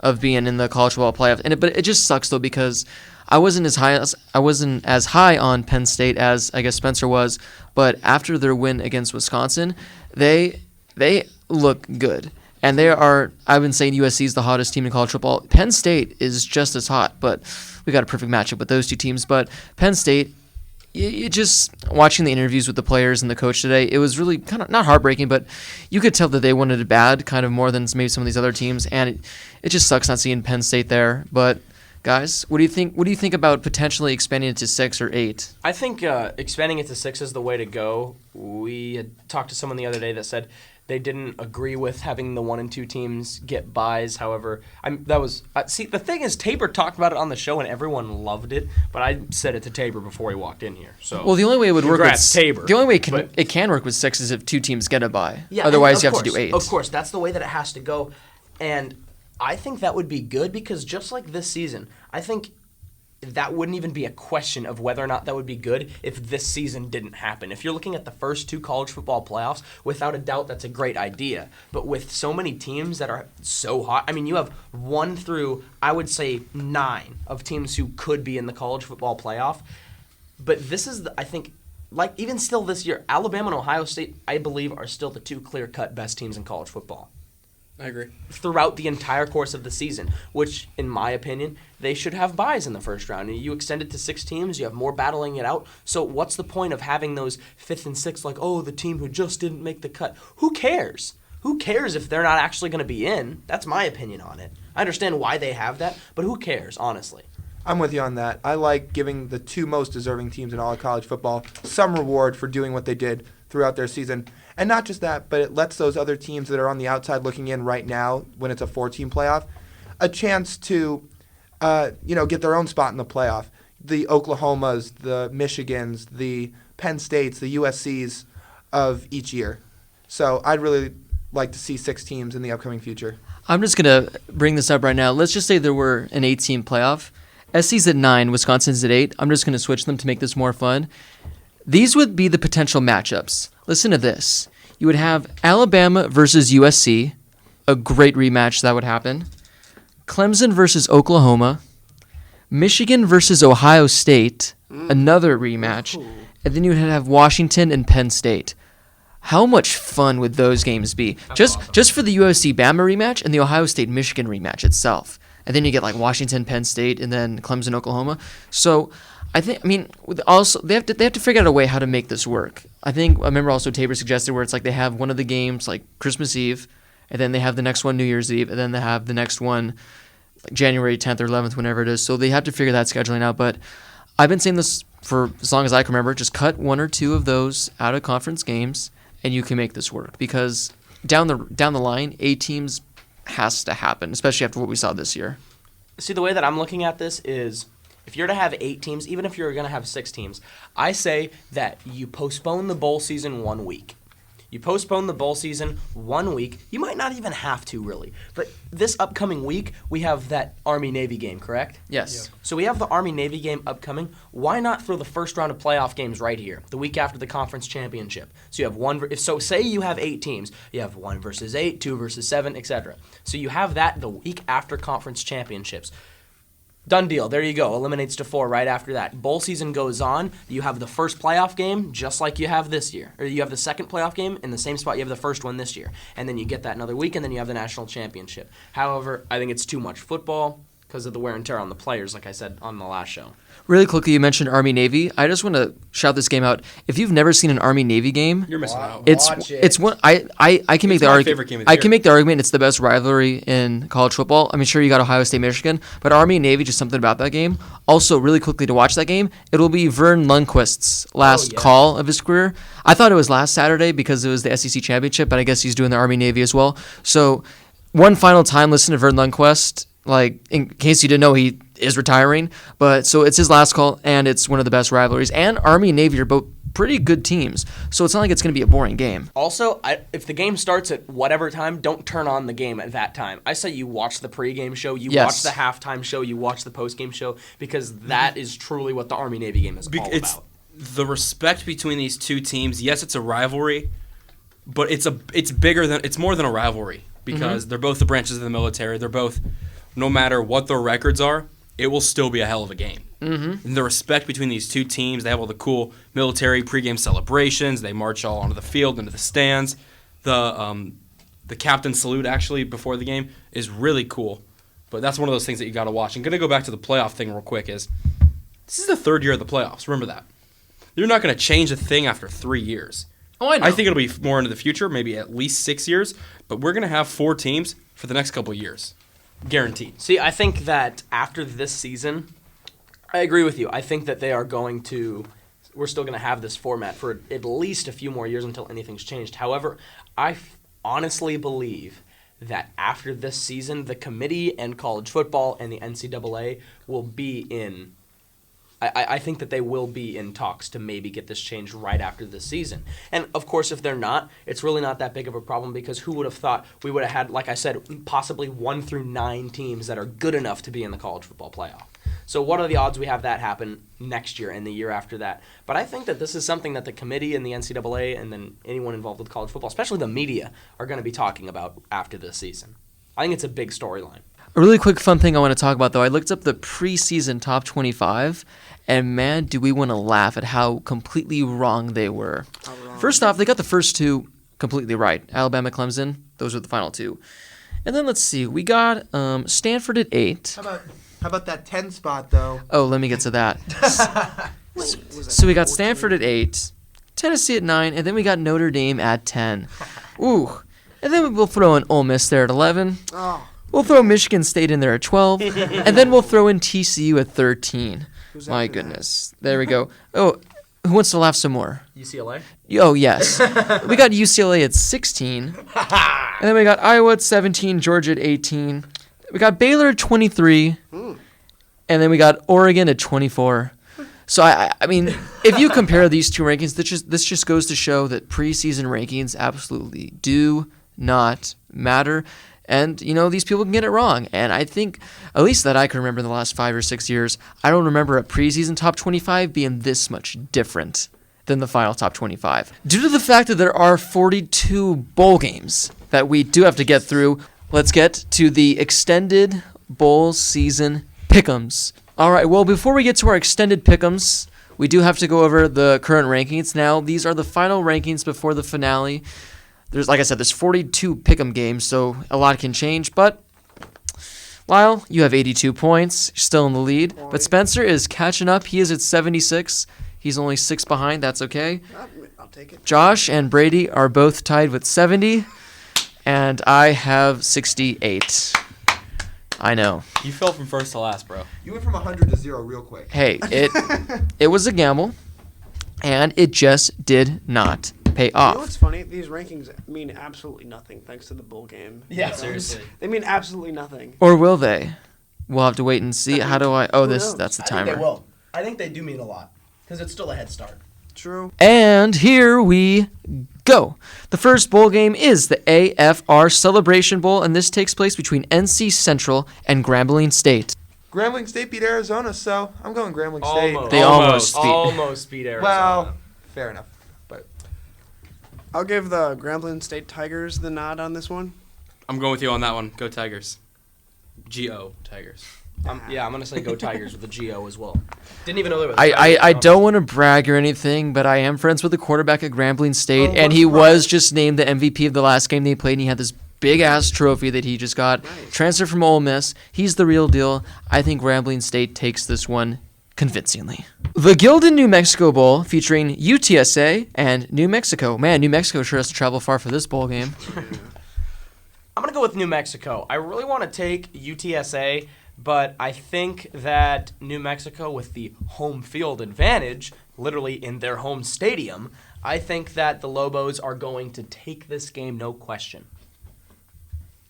of being in the college football playoff. But it just sucks though because I wasn't as high on Penn State as I guess Spencer was, but after their win against Wisconsin, they look good. And I've been saying USC is the hottest team in college football. Penn State is just as hot, but we got a perfect matchup with those two teams. But Penn State, you just watching the interviews with the players and the coach today, it was really kind of not heartbreaking, but you could tell that they wanted it bad, kind of more than maybe some of these other teams. And it just sucks not seeing Penn State there. But guys, what do you think? What do you think about potentially expanding it to 6 or 8? I think expanding it to 6 is the way to go. We had talked to someone the other day that said they didn't agree with having the 1 and 2 teams get buys. However, the thing is, Tabor talked about it on the show and everyone loved it. But I said it to Tabor before he walked in here. So well, the only way it would work with Tabor. The only way it can work with 6 is if 2 teams get a bye. Yeah, otherwise, you have to do 8. Of course, that's the way that it has to go, and I think that would be good because just like this season, I think that wouldn't even be a question of whether or not that would be good if this season didn't happen. If you're looking at the first 2 college football playoffs, without a doubt, that's a great idea. But with so many teams that are so hot, I mean, you have 1 through, I would say, 9 of teams who could be in the college football playoff. But this is, I think, like even still this year, Alabama and Ohio State, I believe, are still the 2 clear-cut best teams in college football. I agree. Throughout the entire course of the season, which, in my opinion, they should have buys in the first round. And you extend it to 6 teams, you have more battling it out. So what's the point of having those 5th and 6th, like, oh, the team who just didn't make the cut? Who cares? Who cares if they're not actually going to be in? That's my opinion on it. I understand why they have that, but who cares, honestly? I'm with you on that. I like giving the 2 most deserving teams in all of college football some reward for doing what they did throughout their season. And not just that, but it lets those other teams that are on the outside looking in right now, when it's a 4-team playoff, a chance to, get their own spot in the playoff. The Oklahomas, the Michigans, the Penn States, the USCs of each year. So I'd really like to see 6 teams in the upcoming future. I'm just going to bring this up right now. Let's just say there were an 8-team playoff. SC's at 9, Wisconsin's at 8. I'm just going to switch them to make this more fun. These would be the potential matchups. Listen to this. You would have Alabama versus USC, a great rematch that would happen. Clemson versus Oklahoma. Michigan versus Ohio State, another rematch. And then you would have Washington and Penn State. How much fun would those games be? Just for the USC-Bama rematch and the Ohio State-Michigan rematch itself. And then you get like Washington, Penn State, and then Clemson, Oklahoma. So also they have to figure out a way how to make this work. I remember also Tabor suggested where it's like they have one of the games like Christmas Eve, and then they have the next one New Year's Eve, and then they have the next one like January 10th or 11th, whenever it is. So they have to figure that scheduling out. But I've been saying this for as long as I can remember. Just cut 1 or 2 of those out of conference games, and you can make this work because down the line, 8 teams has to happen, especially after what we saw this year. See, the way that I'm looking at this is, if you're to have 8 teams, even if you're going to have 6 teams, I say that you postpone the bowl season 1 week. You postpone the bowl season 1 week. You might not even have to, really. But this upcoming week, we have that Army-Navy game, correct? Yes. Yeah. So we have the Army-Navy game upcoming. Why not throw the first round of playoff games right here, the week after the conference championship? So you have say you have 8 teams. You have 1 versus 8, 2 versus 7, etc. So you have that the week after conference championships. Done deal. There you go. Eliminates to 4 right after that. Bowl season goes on. You have the first playoff game just like you have this year. Or you have the second playoff game in the same spot you have the first one this year. And then you get that another week, and then you have the national championship. However, I think it's too much football because of the wear and tear on the players, like I said on the last show. Really quickly, you mentioned Army-Navy. I just want to shout this game out. If you've never seen an Army-Navy game, You're missing out. it's one I can make the argument. Favorite game of the I year. can make the argument it's the best rivalry in college football. I mean, sure you got Ohio State, Michigan, but Army-Navy, just something about that game. Also, really quickly to watch that game, it'll be Vern Lundquist's last call of his career. I thought it was last Saturday because it was the SEC championship, but I guess he's doing the Army-Navy as well. So, one final time, listen to Vern Lundquist. Like, in case you didn't know, he is retiring. But so it's his last call, and it's one of the best rivalries. And Army and Navy are both pretty good teams. So it's not like it's going to be a boring game. Also, if the game starts at whatever time, don't turn on the game at that time. I say you watch the pregame show, you watch the halftime show, you watch the postgame show, because that is truly what the Army-Navy game is all about. The respect between these 2 teams, yes, it's a rivalry, but it's more than a rivalry because they're both the branches of the military. They're both no matter what their records are, it will still be a hell of a game. Mm-hmm. And the respect between these two teams, they have all the cool military pregame celebrations. They march all onto the field, into the stands. The captain's salute, actually, before the game is really cool. But that's one of those things that you got to watch. I'm going to go back to the playoff thing real quick. This is the third year of the playoffs. Remember that. You're not going to change a thing after 3 years. Oh, I know. I think it'll be more into the future, maybe at least 6 years. But we're going to have 4 teams for the next couple of years. Guaranteed. See, I think that after this season, I agree with you. I think that we're still going to have this format for at least a few more years until anything's changed. However, I honestly believe that after this season, the committee and college football and the NCAA will be in. I think that they will be in talks to maybe get this changed right after this season. And, of course, if they're not, it's really not that big of a problem because who would have thought we would have had, like I said, possibly 1 through 9 teams that are good enough to be in the college football playoff. So what are the odds we have that happen next year and the year after that? But I think that this is something that the committee and the NCAA and then anyone involved with college football, especially the media, are going to be talking about after this season. I think it's a big storyline. A really quick fun thing I want to talk about, though, I looked up the preseason top 25, and man, do we want to laugh at how completely wrong they were. First off, they got the first 2 completely right. Alabama, Clemson, those were the final 2. And then let's see, we got Stanford at 8. How about that 10 spot, though? Oh, let me get to that. So we got Stanford at 8, Tennessee at 9, and then we got Notre Dame at 10. Ooh. And then we'll throw in Ole Miss there at 11. Oh, We'll throw Michigan State in there at 12. And then we'll throw in TCU at 13. who's My after that? goodness. There we go. Oh, who wants to laugh some more? UCLA? Oh, yes. We got UCLA at 16. And then we got Iowa at 17, Georgia at 18. We got Baylor at 23. And then we got Oregon at 24. So, I mean, if you compare these 2 rankings, this just goes to show that preseason rankings absolutely do not matter. And, these people can get it wrong. And I think, at least that I can remember in the last 5 or 6 years, I don't remember a preseason top 25 being this much different than the final top 25. Due to the fact that there are 42 bowl games that we do have to get through, let's get to the extended bowl season Pick Ems. All right, well, before we get to our extended Pick Ems, we do have to go over the current rankings. Now, these are the final rankings before the finale. Like I said, there's 42 Pick'em games, so a lot can change. But Lyle, you have 82 points, still in the lead. But Spencer is catching up. He is at 76. He's only 6 behind. That's okay. I'll take it. Josh and Brady are both tied with 70, and I have 68. I know. You fell from first to last, bro. You went from 100 to 0 real quick. Hey, it was a gamble, and it just did not pay You know off. what's funny? These rankings mean absolutely nothing thanks to the bowl game. Yeah, seriously. They mean absolutely nothing. Or will they? We'll have to wait and see. How do I? Oh, Who knows? that's the I think timer. they will. I think they do mean a lot because it's still a head start. True. And here we go. The first bowl game is the AFR Celebration Bowl, and this takes place between NC Central and Grambling State. Grambling State beat Arizona, so I'm going Grambling State. Almost. They almost beat Arizona. Well, fair enough. But I'll give the Grambling State Tigers the nod on this one. I'm going with you on that one. Go Tigers. G-O, Tigers. I'm going to say go Tigers with the GO as well. Didn't even know there was I don't want to brag or anything, but I am friends with the quarterback at Grambling State, and he was just named the MVP of the last game they played, and he had this big-ass trophy that he just got. Nice. Transferred from Ole Miss. He's the real deal. I think Grambling State takes this one convincingly. The Gildan New Mexico Bowl featuring UTSA and New Mexico. Man, New Mexico sure has to travel far for this bowl game. I'm going to go with New Mexico. I really want to take UTSA, but I think that New Mexico, with the home field advantage, literally in their home stadium, I think that the Lobos are going to take this game, no question.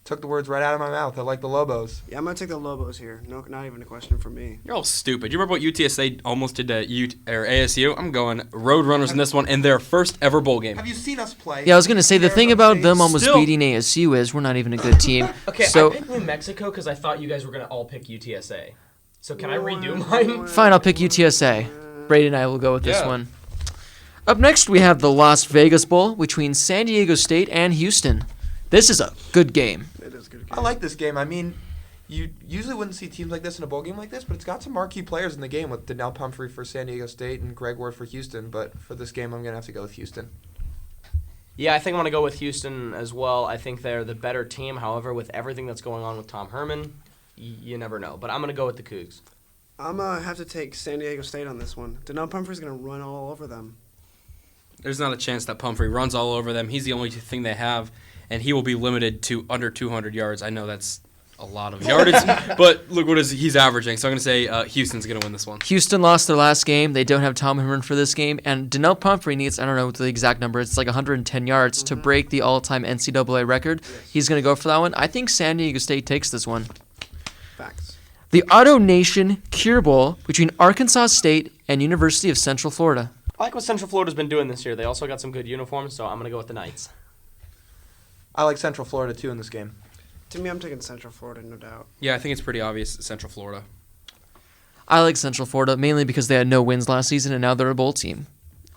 took the words right out of my mouth. I like the Lobos. Yeah, I'm going to take the Lobos here. No, not even a question for me. You're all stupid. You remember what UTSA almost did to ASU? I'm going Roadrunners in this one in their first ever bowl game. Have you seen us play? Yeah, I was going to say, the thing about them almost Still- beating ASU is we're not even a good team. Okay, So, I picked New Mexico because I thought you guys were going to all pick UTSA. So can I redo mine? fine, I'll pick UTSA. Brady and I will go with this Yeah. one. Up next, we have the Las Vegas Bowl between San Diego State and Houston. This is a good game. It is a good. I like this game. I mean, You usually wouldn't see teams like this in a bowl game like this, but it's got some marquee players in the game with Donnell Pumphrey for San Diego State and Greg Ward for Houston. But for this game, I'm going to have to go with Houston. Yeah, I think I'm going to go with Houston as well. I think they're the better team. However, with everything that's going on with Tom Herman, you never know. But I'm going to go with the Cougs. I'm going to have to take San Diego State on this one. Donnell Pumphrey's going to run all over them. There's not a chance that Pumphrey runs all over them. He's the only thing they have, and he will be limited to under 200 yards. I know that's a lot of yardage, but look what he's averaging. So I'm going to say Houston's going to win this one. Houston lost their last game. They don't have Tom Herman for this game. And Donnell Pumphrey needs, I don't know the exact number, it's like 110 yards to break the all-time NCAA record. Yes. He's going to go for that one. I think San Diego State takes this one. Facts. The Auto Nation Cure Bowl between Arkansas State and University of Central Florida. I like what Central Florida's been doing this year. They also got some good uniforms, so I'm going to go with the Knights. I like Central Florida, too, in this game. To me, I'm taking Central Florida, no doubt. Yeah, I think it's pretty obvious Central Florida. I like Central Florida mainly because they had no wins last season and now they're a bowl team.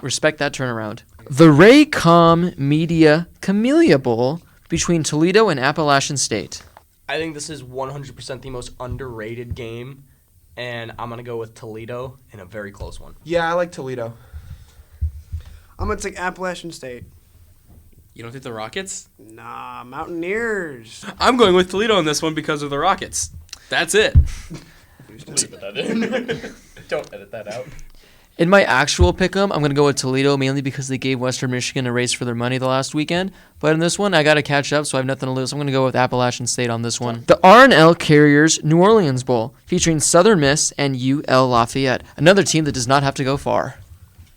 Respect that turnaround. The Raycom Media Camellia Bowl between Toledo and Appalachian State. I think this is 100% the most underrated game, and I'm going to go with Toledo in a very close one. Yeah, I like Toledo. I'm going to take Appalachian State. You don't think the Rockets? Nah, Mountaineers. I'm going with Toledo on this one because of the Rockets. That's it. Leave that in. Don't edit that out. In my actual pick'em, I'm going to go with Toledo mainly because they gave Western Michigan a race for their money the last weekend. But in this one, I got to catch up, so I have nothing to lose. I'm going to go with Appalachian State on this one. The R&L Carriers New Orleans Bowl featuring Southern Miss and UL Lafayette, another team that does not have to go far.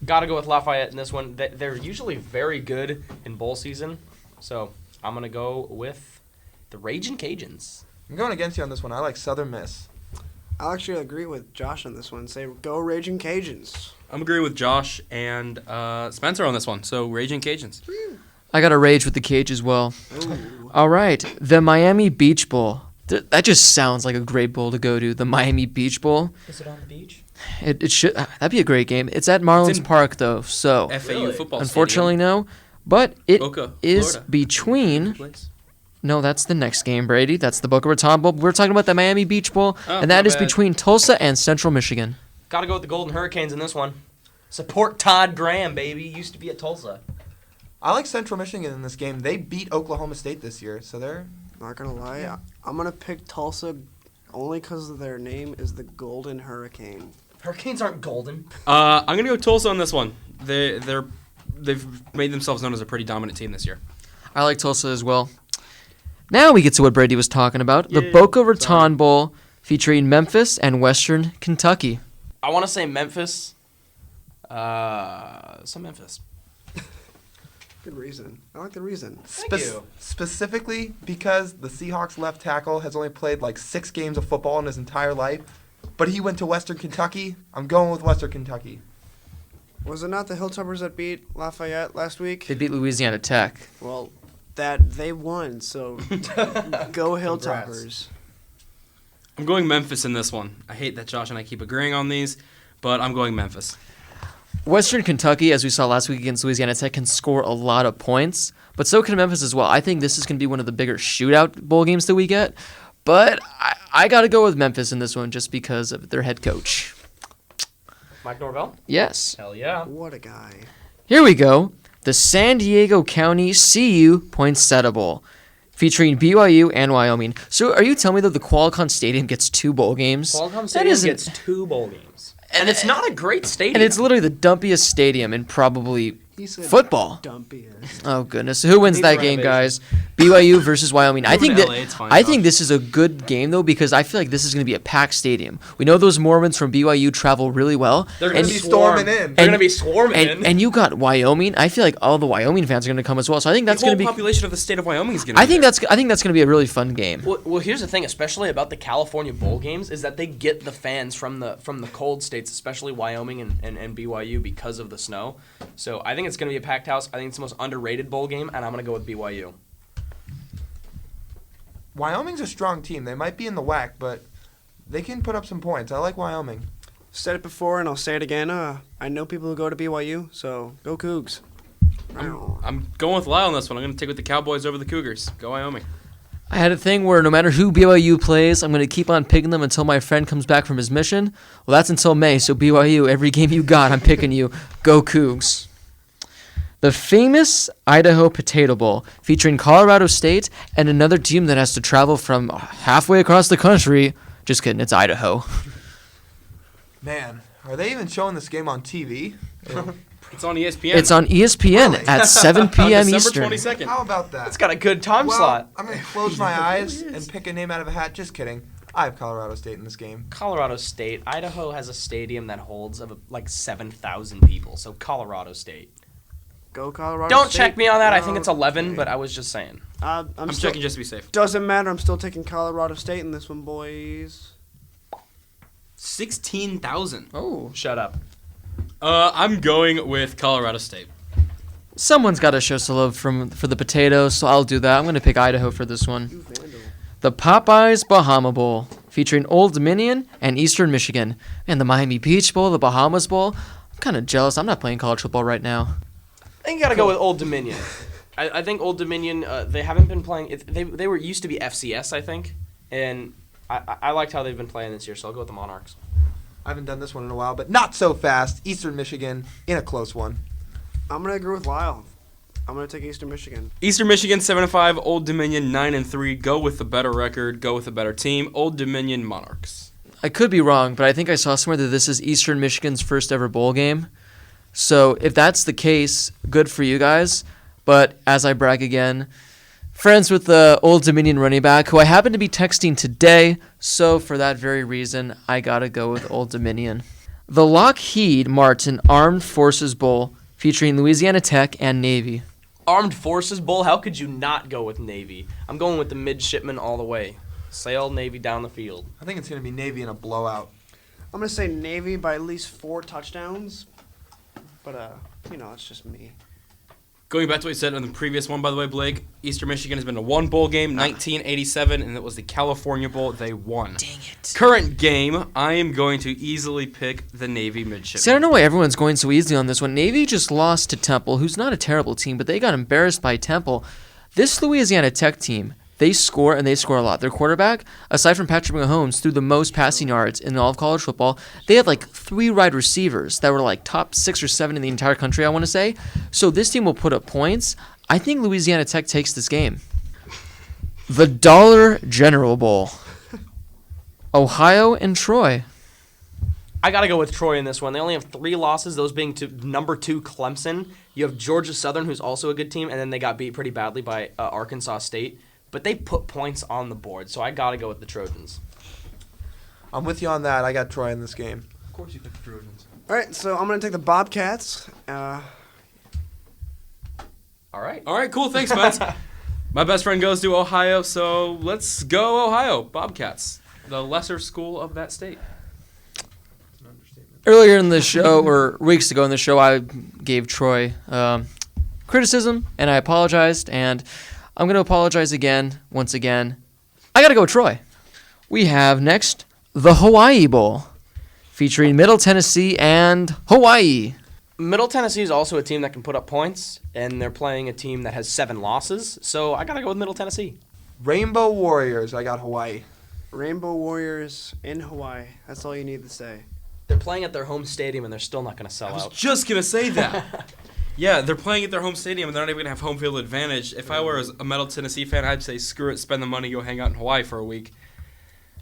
Got to go with Lafayette in this one. They're usually very good in bowl season, so I'm going to go with the Ragin' Cajuns. I'm going against you on this one. I like Southern Miss. I'll actually agree with Josh on this one. Say, go Ragin' Cajuns. I'm agreeing with Josh and Spencer on this one, so Raging Cajuns. I got to rage with the Cage as well. Ooh. All right, the Miami Beach Bowl. That just sounds like a great bowl to go to, the Miami Beach Bowl. Is it on the beach? It should. That'd be a great game. It's at Marlins Park, though, so FAU football unfortunately, stadium. no. But it Boca, is Florida. between. No, that's the next game, Brady. That's the Boca Raton Bowl. We're talking about the Miami Beach Bowl, and that is between Tulsa and Central Michigan. Got to go with the Golden Hurricanes in this one. Support Todd Graham, baby. Used to be at Tulsa. I like Central Michigan in this game. They beat Oklahoma State this year, so they're... Not going to lie, I'm going to pick Tulsa only because their name is the Golden Hurricane. Hurricanes aren't golden. I'm going to go Tulsa on this one. They've made themselves known as a pretty dominant team this year. I like Tulsa as well. Now we get to what Brady was talking about. The Boca Raton Bowl featuring Memphis and Western Kentucky. I want to say Memphis. Memphis. Good reason. I like the reason. Thank you. Specifically because the Seahawks left tackle has only played like 6 games of football in his entire life, but he went to Western Kentucky. I'm going with Western Kentucky. Was it not the Hilltoppers that beat Lafayette last week? They beat Louisiana Tech. Well, they won, so go Hilltoppers. I'm going Memphis in this one. I hate that Josh and I keep agreeing on these, but I'm going Memphis. Western Kentucky, as we saw last week against Louisiana Tech, can score a lot of points, but so can Memphis as well. I think this is going to be one of the bigger shootout bowl games that we get, but I got to go with Memphis in this one just because of their head coach. Mike Norvell? Yes. Hell yeah. What a guy. Here we go. The San Diego County CU Poinsettia Bowl, featuring BYU and Wyoming. So are you telling me that the Qualcomm Stadium gets 2 bowl games? Qualcomm Stadium gets 2 bowl games. And it's not a great stadium. And it's literally the dumpiest stadium in probably He said football. Dumpiest. Oh, goodness. Who wins Needs that game, renovation. guys? BYU versus Wyoming. I think Move to LA, it's fine, I think Josh. this is a good game, though, because I feel like this is going to be a packed stadium. We know those Mormons from BYU travel really well. They're going to be storming in. They're going to be swarming in. And you got Wyoming. I feel like all the Wyoming fans are going to come as well. So I think that's The whole going to be. population of the state of Wyoming is going to I think that's going to be a really fun game. Well, here's the thing, especially about the California bowl games, is that they get the fans from the cold states, especially Wyoming and BYU, because of the snow. So I think it's going to be a packed house. I think it's the most underrated bowl game, and I'm going to go with BYU. Wyoming's a strong team. They might be in the WAC, but they can put up some points. I like Wyoming. Said it before, and I'll say it again. I know people who go to BYU, so go Cougs. I'm going with Lyle on this one. I'm going to take with the Cowboys over the Cougars. Go Wyoming. I had a thing where no matter who BYU plays, I'm going to keep on picking them until my friend comes back from his mission. Well, that's until May, so BYU, every game you got, I'm picking you. Go Cougs. The famous Idaho Potato Bowl, featuring Colorado State and another team that has to travel from halfway across the country. Just kidding, it's Idaho. Man, are they even showing this game on TV? It's on ESPN. It's on ESPN Really? at 7 p.m. December Eastern. 22nd. How about that? It's got a good time well, slot. I'm going to close my eyes and pick a name out of a hat. Just kidding. I have Colorado State in this game. Colorado State. Idaho has a stadium that holds like 7,000 people. So Colorado State. Go Colorado Don't State. check me on that. I think it's 11, Okay. but I was just saying. I'm I'm still, checking just to be safe. Doesn't matter. I'm still taking Colorado State in this one, boys. 16,000. Oh. Shut up. I'm going with Colorado State. Someone's got to show some love for the potatoes, so I'll do that. I'm going to pick Idaho for this one. You vandal. The Popeyes Bahama Bowl, featuring Old Dominion and Eastern Michigan. And the Miami Beach Bowl, the Bahamas Bowl. I'm kind of jealous. I'm not playing college football right now. I think you gotta go with Old Dominion. I think Old Dominion. They haven't been playing. They were used to be FCS, I think, and I liked how they've been playing this year. So I'll go with the Monarchs. I haven't done this one in a while, but not so fast. Eastern Michigan in a close one. I'm gonna agree with Lyle. I'm gonna take Eastern Michigan. Eastern Michigan 7-5, Old Dominion 9-3. Go with the better record. Go with the better team. Old Dominion Monarchs. I could be wrong, but I think I saw somewhere that this is Eastern Michigan's first ever bowl game. So if that's the case, good for you guys. But as I brag again, friends with the Old Dominion running back, who I happen to be texting today, so for that very reason, I gotta go with Old Dominion. The Lockheed Martin Armed Forces Bowl, featuring Louisiana Tech and Navy. Armed Forces Bowl. How could you not go with Navy? I'm going with the midshipmen all the way. Sail Navy down the field. I think it's going to be Navy in a blowout. I'm gonna say Navy by at least 4 touchdowns. But it's just me. Going back to what you said on the previous one, by the way, Blake, Eastern Michigan has been to one bowl game, 1987, and it was the California Bowl. They won. Dang it. Current game, I am going to easily pick the Navy midshipmen. See, I don't know why everyone's going so easily on this one. Navy just lost to Temple, who's not a terrible team, but they got embarrassed by Temple. This Louisiana Tech team, they score, and they score a lot. Their quarterback, aside from Patrick Mahomes, threw the most passing yards in all of college football. They had like 3 wide receivers that were like top 6 or 7 in the entire country, I want to say. So this team will put up points. I think Louisiana Tech takes this game. The Dollar General Bowl. Ohio and Troy. I gotta go with Troy in this one. They only have 3 losses, those being to number 2 Clemson. You have Georgia Southern, who's also a good team, and then they got beat pretty badly by Arkansas State. But they put points on the board, so I gotta go with the Trojans. I'm with you on that. I got Troy in this game. Of course you pick the Trojans. All right, so I'm gonna take the Bobcats. All right. All right, cool. Thanks, Matt. My best friend goes to Ohio, so let's go Ohio. Bobcats, the lesser school of that state. Earlier in the show, or weeks ago in the show, I gave Troy criticism, and I apologized, and I'm going to apologize again, once again. I got to go with Troy. We have next the Hawaii Bowl, featuring Middle Tennessee and Hawaii. Middle Tennessee is also a team that can put up points, and they're playing a team that has 7 losses, so I gotta go with Middle Tennessee. Rainbow Warriors. I got Hawaii. Rainbow Warriors in Hawaii. That's all you need to say. They're playing at their home stadium, and they're still not gonna sell I was out. just going to say that. Yeah, they're playing at their home stadium, and they're not even going to have home field advantage. If I were a Middle Tennessee fan, I'd say screw it, spend the money, go hang out in Hawaii for a week.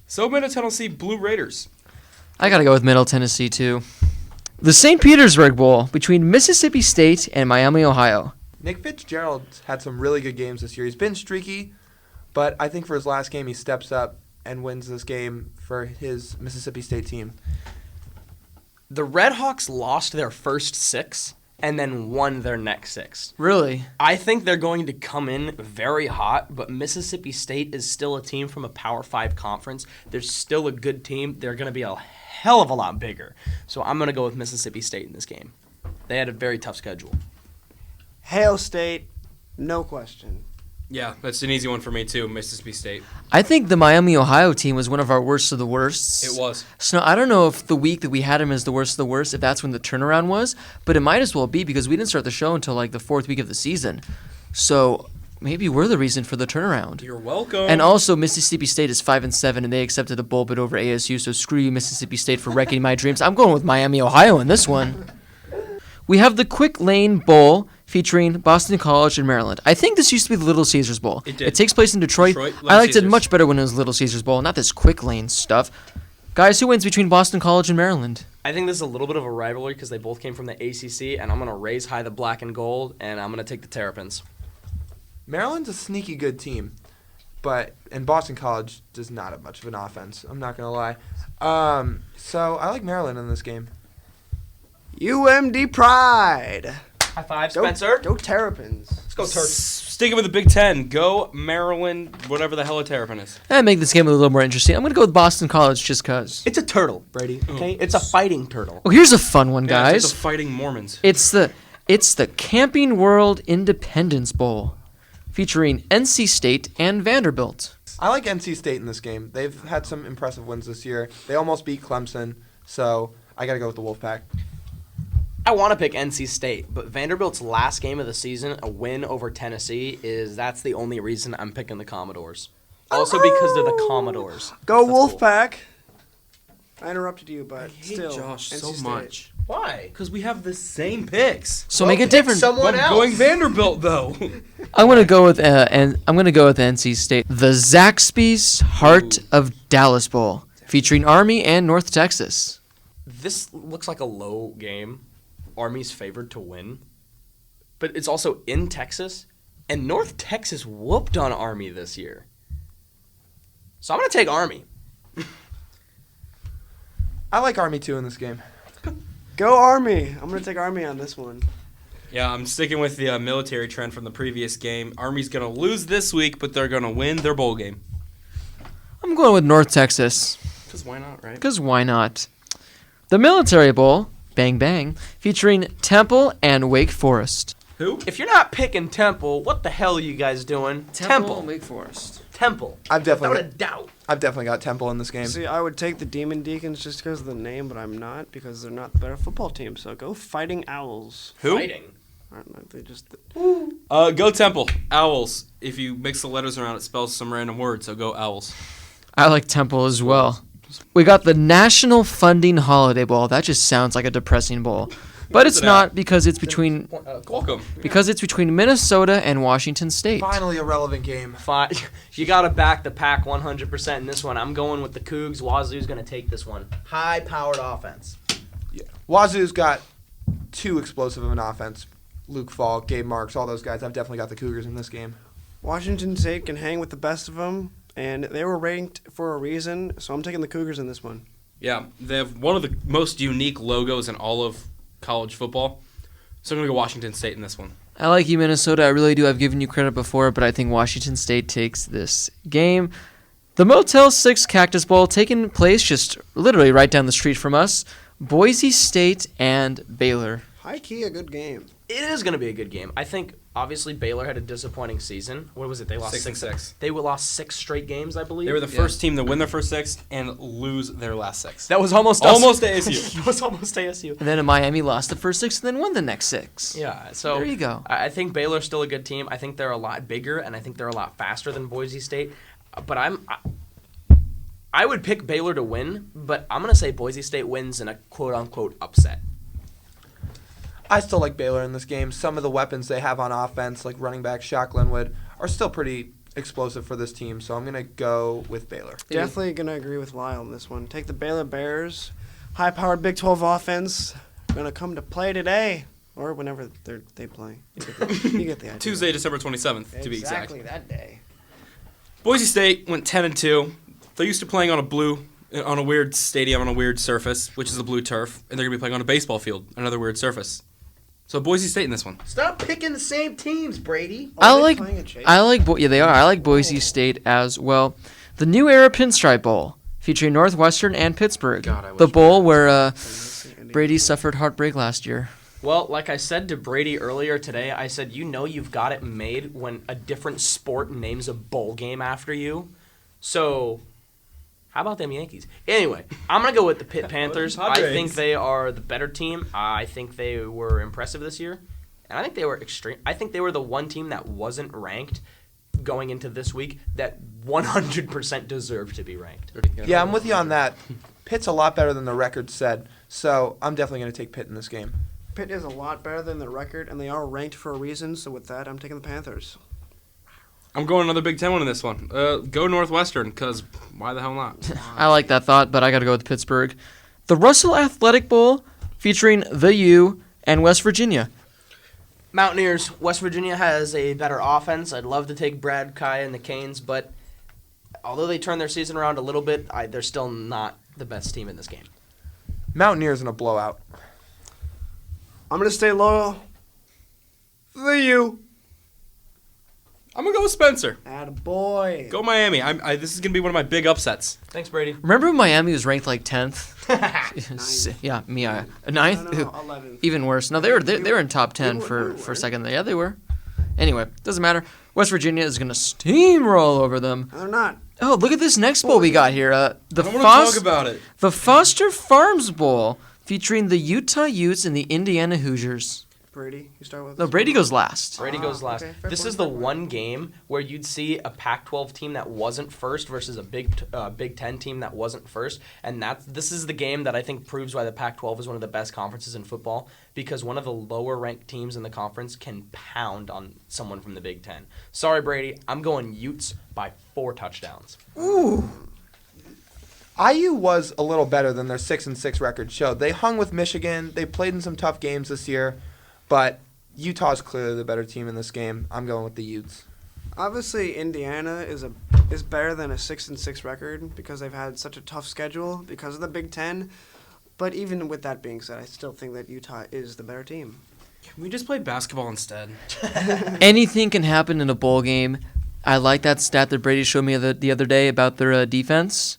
So Middle Tennessee Blue Raiders. I got to go with Middle Tennessee, too. The St. Petersburg Bowl, between Mississippi State and Miami, Ohio. Nick Fitzgerald had some really good games this year. He's been streaky, but I think for his last game, he steps up and wins this game for his Mississippi State team. The Red Hawks lost their first 6 and then won their next 6. Really? I think they're going to come in very hot, but Mississippi State is still a team from a Power 5 conference. They're still a good team. They're going to be a hell of a lot bigger. So I'm going to go with Mississippi State in this game. They had a very tough schedule. Hail State, no question. Yeah, that's an easy one for me, too, Mississippi State. I think the Miami, Ohio team was one of our worst of the worsts. It was. So I don't know if the week that we had him as the worst of the worst, if that's when the turnaround was, but it might as well be because we didn't start the show until like the 4th week of the season. So maybe we're the reason for the turnaround. You're welcome. And also, Mississippi State is 5-7, and they accepted a bowl bid over ASU. So screw you, Mississippi State, for wrecking my dreams. I'm going with Miami, Ohio in this one. We have the Quick Lane Bowl featuring Boston College and Maryland. I think this used to be the Little Caesars Bowl. It did. It takes place in Detroit. Little I liked it Caesars. much better when it was Little Caesars Bowl, not this Quick Lane stuff. Guys, who wins between Boston College and Maryland? I think this is a little bit of a rivalry because they both came from the ACC, and I'm going to raise high the black and gold, and I'm going to take the Terrapins. Maryland's a sneaky good team, and Boston College does not have much of an offense. I'm not gonna lie. So I like Maryland in this game. UMD Pride. High five, Go, Spencer. Go Terrapins. Let's go, Terps. Sticking with the Big Ten. Go Maryland, whatever the hell a Terrapin is. And make this game a little more interesting. I'm going to go with Boston College just because. It's a turtle, Brady. Okay, it's a fighting turtle. Oh, here's a fun one, Yeah, it's guys. like the Fighting Mormons. It's the Camping World Independence Bowl, featuring NC State and Vanderbilt. I like NC State in this game. They've had some impressive wins this year. They almost beat Clemson, so I got to go with the Wolfpack. I want to pick NC State, but Vanderbilt's last game of the season, a win over Tennessee, that's the only reason I'm picking the Commodores. Also because they're the Commodores. Go That's cool. Wolfpack. I interrupted you, but I hate still. Josh NC so State. much. Why? Because we have the same picks. So make it different. Someone I'm else. going Vanderbilt, though. I'm gonna go with NC State. The Zaxby's Heart of Dallas Bowl, featuring Army and North Texas. This looks like a low game. Army's favored to win, but it's also in Texas, and North Texas whooped on Army this year. So I'm going to take Army. I like Army too in this game. Go Army. I'm going to take Army on this one. Yeah, I'm sticking with the military trend from the previous game. Army's going to lose this week, but they're going to win their bowl game. I'm going with North Texas. Because why not, right? Because why not? The Military Bowl, bang bang, featuring Temple and Wake Forest. Who? If you're not picking Temple, what the hell are you guys doing? and Wake Forest. Temple. I've Without a definitely doubt. got Temple in this game. See, I would take the Demon Deacons just because of the name, but I'm not because they're not the better football team. So go Fighting Owls. Who? Fighting. Aren't they just? Go Temple. Owls. If you mix the letters around, it spells some random word, so go Owls. I like Temple as well. We got the National Funding Holiday Bowl. That just sounds like a depressing bowl. But it's not because it's between Welcome. Minnesota and Washington State. Finally a relevant game. Fine. You got to back the pack 100% in this one. I'm going with the Cougs. Wazoo's going to take this one. High-powered offense. Yeah. Wazoo's got too explosive of an offense. Luke Falk, Gabe Marks, all those guys. I've definitely got the Cougars in this game. Washington State can hang with the best of them, and they were ranked for a reason. So I'm taking the Cougars in this one. Yeah, they have one of the most unique logos in all of college football. So I'm going to go Washington State in this one. I like you, Minnesota. I really do. I've given you credit before, but I think Washington State takes this game. The Motel 6 Cactus Bowl taking place just literally right down the street from us. Boise State and Baylor. High key, a good game. It is going to be a good game. I think, obviously, Baylor had a disappointing season. What was it? They lost 6-6. They lost 6 straight games, I believe. They were the first team to win their first 6 and lose their last 6. That was almost us. Almost ASU. That was almost ASU. And then Miami lost the first 6 and then won the next 6. Yeah, so There you go. I think Baylor's still a good team. I think they're a lot bigger, and I think they're a lot faster than Boise State. But I would pick Baylor to win, but I'm going to say Boise State wins in a quote-unquote upset. I still like Baylor in this game. Some of the weapons they have on offense, like running back Shaq Linwood, are still pretty explosive for this team. So I'm going to go with Baylor. Definitely going to agree with Lyle on this one. Take the Baylor Bears. High-powered Big 12 offense. Going to come to play today. Or whenever they play. You get the idea. Tuesday, December 27th, to be exact. Exactly that day. Boise State went 10-2. They're used to playing on a weird stadium, on a weird surface, which is a blue turf, and they're going to be playing on a baseball field, another weird surface. So Boise State in this one. Stop picking the same teams, Brady. I like they are. I like Boise State as well. The New Era Pinstripe Bowl, featuring Northwestern and Pittsburgh. God, I wish the bowl we where Brady suffered heartbreak last year. Well, like I said to Brady earlier today, I said, you've got it made when a different sport names a bowl game after you. So, how about them Yankees? Anyway, I'm going to go with the Pitt Panthers. I Padres. think they are the better team. I think they were impressive this year. and I think they were extreme. I think they were the one team that wasn't ranked going into this week that 100% deserved to be ranked. Yeah, I'm with you on that. Pitt's a lot better than the record said, so I'm definitely going to take Pitt in this game. Pitt is a lot better than the record, and they are ranked for a reason. So with that, I'm taking the Panthers. I'm going another Big Ten one in this one. Go Northwestern, because why the hell not? I like that thought, but I got to go with Pittsburgh. The Russell Athletic Bowl featuring the U and West Virginia. Mountaineers. West Virginia has a better offense. I'd love to take Brad Kai and the Canes, but although they turned their season around a little bit, they're still not the best team in this game. Mountaineers in a blowout. I'm going to stay loyal. The U. I'm going to go with Spencer. Attaboy. Go Miami. This is going to be one of my big upsets. Thanks, Brady. Remember when Miami was ranked like 10th? Yeah, ninth. No, 11th. Even worse. No, they were in top 10 for a second. Yeah, they were. Anyway, doesn't matter. West Virginia is going to steamroll over them. No, they're not. Oh, look at this next bowl we got here. I want to talk about it. The Foster Farms Bowl featuring the Utah Utes and the Indiana Hoosiers. Brady, you start with. No, Brady goes last. Brady goes last. Okay, fair This point, is the fair point. one game where you'd see a Pac-12 team that wasn't first versus a Big Ten team that wasn't first, and this is the game that I think proves why the Pac-12 is one of the best conferences in football, because one of the lower-ranked teams in the conference can pound on someone from the Big Ten. Sorry, Brady, I'm going Utes by 4 touchdowns. Ooh. IU was a little better than their 6-6 record showed. They hung with Michigan. They played in some tough games this year. But Utah's clearly the better team in this game. I'm going with the Utes. Obviously, Indiana is better than a 6-6 record because they've had such a tough schedule because of the Big Ten. But even with that being said, I still think that Utah is the better team. Can we just play basketball instead? Anything can happen in a bowl game. I like that stat that Brady showed me the other day about their defense.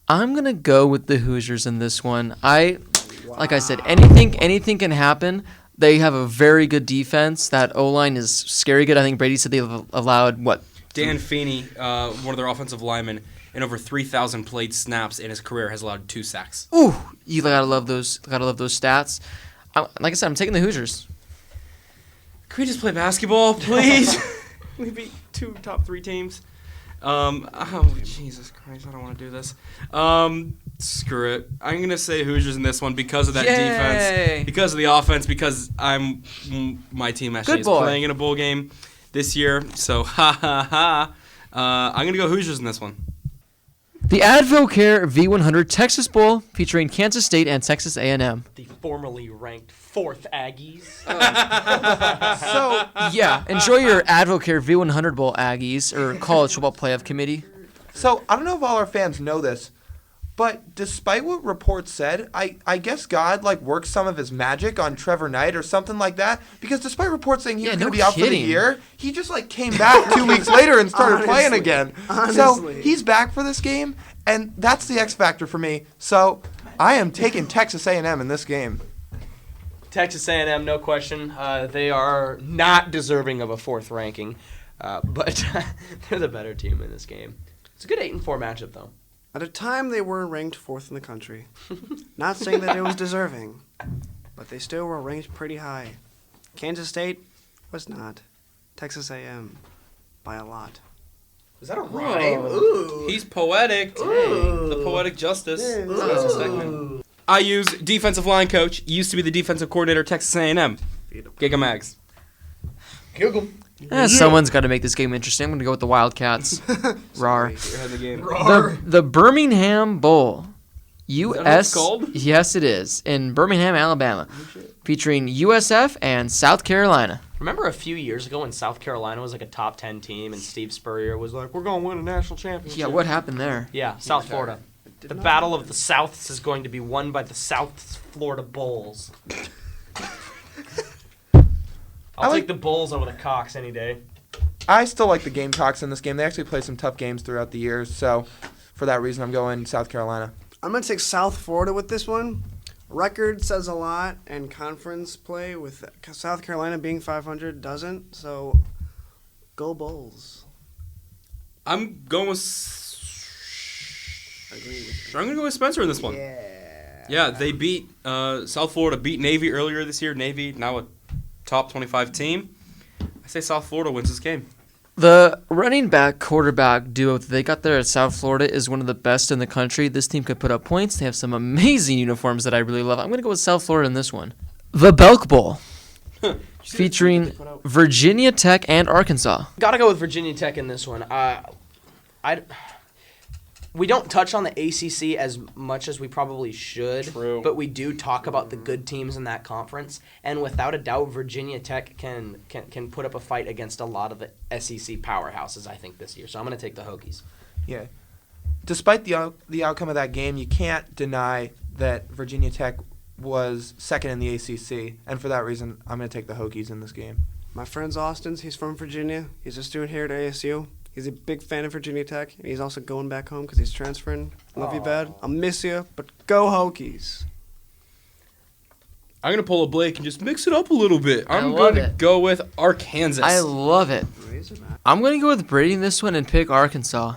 I'm going to go with the Hoosiers in this one. Like I said, anything can happen. They have a very good defense. That O-line is scary good. I think Brady said they've allowed, what? Dan Feeney, one of their offensive linemen, in over 3,000 played snaps in his career, has allowed 2 sacks. Ooh, you gotta love those. Gotta love those stats. Like I said, I'm taking the Hoosiers. Can we just play basketball, please? We beat 2 top 3 teams. Oh, Jesus Christ, I don't want to do this. Screw it. I'm going to say Hoosiers in this one because of that defense, because of the offense, because my team actually is playing in a bowl game this year. So, I'm going to go Hoosiers in this one. The Advocare V100 Texas Bowl featuring Kansas State and Texas A&M. The formerly ranked 4th Aggies. So, Yeah, enjoy your Advocare V100 Bowl, Aggies, or College Football Playoff Committee. so I don't know if all our fans know this, but despite what reports said, I guess God worked some of his magic on Trevor Knight or something like that. Because despite reports saying he was going to be out for the year, he just came back 2 weeks later and started playing again. So he's back for this game, and that's the X factor for me. So I am taking Texas A&M in this game. Texas A&M, no question. They are not deserving of a 4th ranking, but they're the better team in this game. It's a good 8-4 matchup, though. At a time, they were ranked 4th in the country. Not saying that it was deserving, but they still were ranked pretty high. Kansas State was not. Texas A&M by a lot. Is that a rhyme? Ooh. He's poetic. Ooh. The poetic justice. Ooh. Special segment. IU's defensive line coach used to be the defensive coordinator at Texas A&M. Giga Mags. Google. Someone's got to make this game interesting. I'm going to go with the Wildcats. Rar. You're ahead of the game. The Birmingham Bowl. Is that what it's called? Yes, it is. In Birmingham, Alabama. Featuring USF and South Carolina. Remember a few years ago when South Carolina was a top 10 team and Steve Spurrier was like, we're going to win a national championship? Yeah, what happened there? Yeah, South Florida. The Battle of the Souths is going to be won by the South Florida Bulls. I'll take the Bulls over the Cox any day. I still like the Gamecocks in this game. They actually play some tough games throughout the years. So for that reason, I'm going South Carolina. I'm going to take South Florida with this one. Record says a lot, and conference play with South Carolina being 500 doesn't. So go Bulls. I'm going with I'm going to go with Spencer in this one. Yeah. Yeah, they beat South Florida beat Navy earlier this year. Navy now a top 25 team. I say South Florida wins this game. The running back quarterback duo that they got there at South Florida is one of the best in the country. This team could put up points. They have some amazing uniforms that I really love. I'm going to go with South Florida in this one. The Belk Bowl, featuring Virginia Tech and Arkansas. Gotta go with Virginia Tech in this one. We don't touch on the ACC as much as we probably should, True. but we do talk about the good teams in that conference. And without a doubt, Virginia Tech can put up a fight against a lot of the SEC powerhouses, I think, this year. So I'm going to take the Hokies. Yeah. Despite the outcome of that game, you can't deny that Virginia Tech was second in the ACC, and for that reason, I'm going to take the Hokies in this game. My friend's Austin's. He's from Virginia. He's a student here at ASU. He's a big fan of Virginia Tech, and he's also going back home because he's transferring. Love you, bad. I'll miss you, but go Hokies. I'm going to pull a Blake and just mix it up a little bit. I'm love going to it. go with Arkansas. I love it. I'm going to go with Brady in this one and pick Arkansas.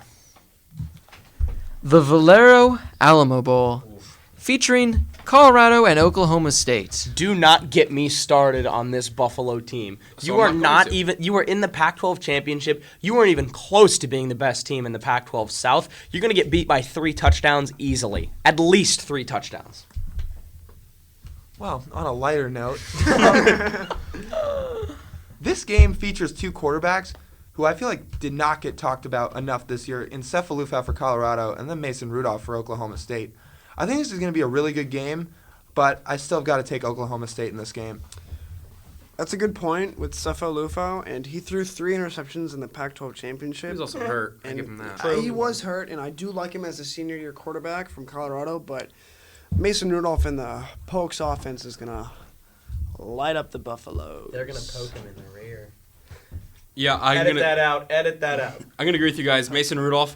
The Valero Alamo Bowl, featuring Colorado and Oklahoma State. Do not get me started on this Buffalo team. So You are I'm not not going to. even. You are in the Pac-12 championship. You weren't even close to being the best team in the Pac-12 South. You're going to get beat by 3 touchdowns easily. At least 3 touchdowns. Well, on a lighter note, this game features 2 quarterbacks who I feel like did not get talked about enough this year in Cephalufat for Colorado and then Mason Rudolph for Oklahoma State. I think this is going to be a really good game, but I still got to take Oklahoma State in this game. That's a good point with Sefo Lufo, and he threw 3 interceptions in the Pac-12 championship. He was also hurt. I And give him that. He was hurt, and I do like him as a senior-year quarterback from Colorado, but Mason Rudolph in the Pokes offense is going to light up the Buffaloes. They're going to poke him in the rear. Yeah, I'm Edit going that out. Edit that out. to agree with you guys. Mason Rudolph,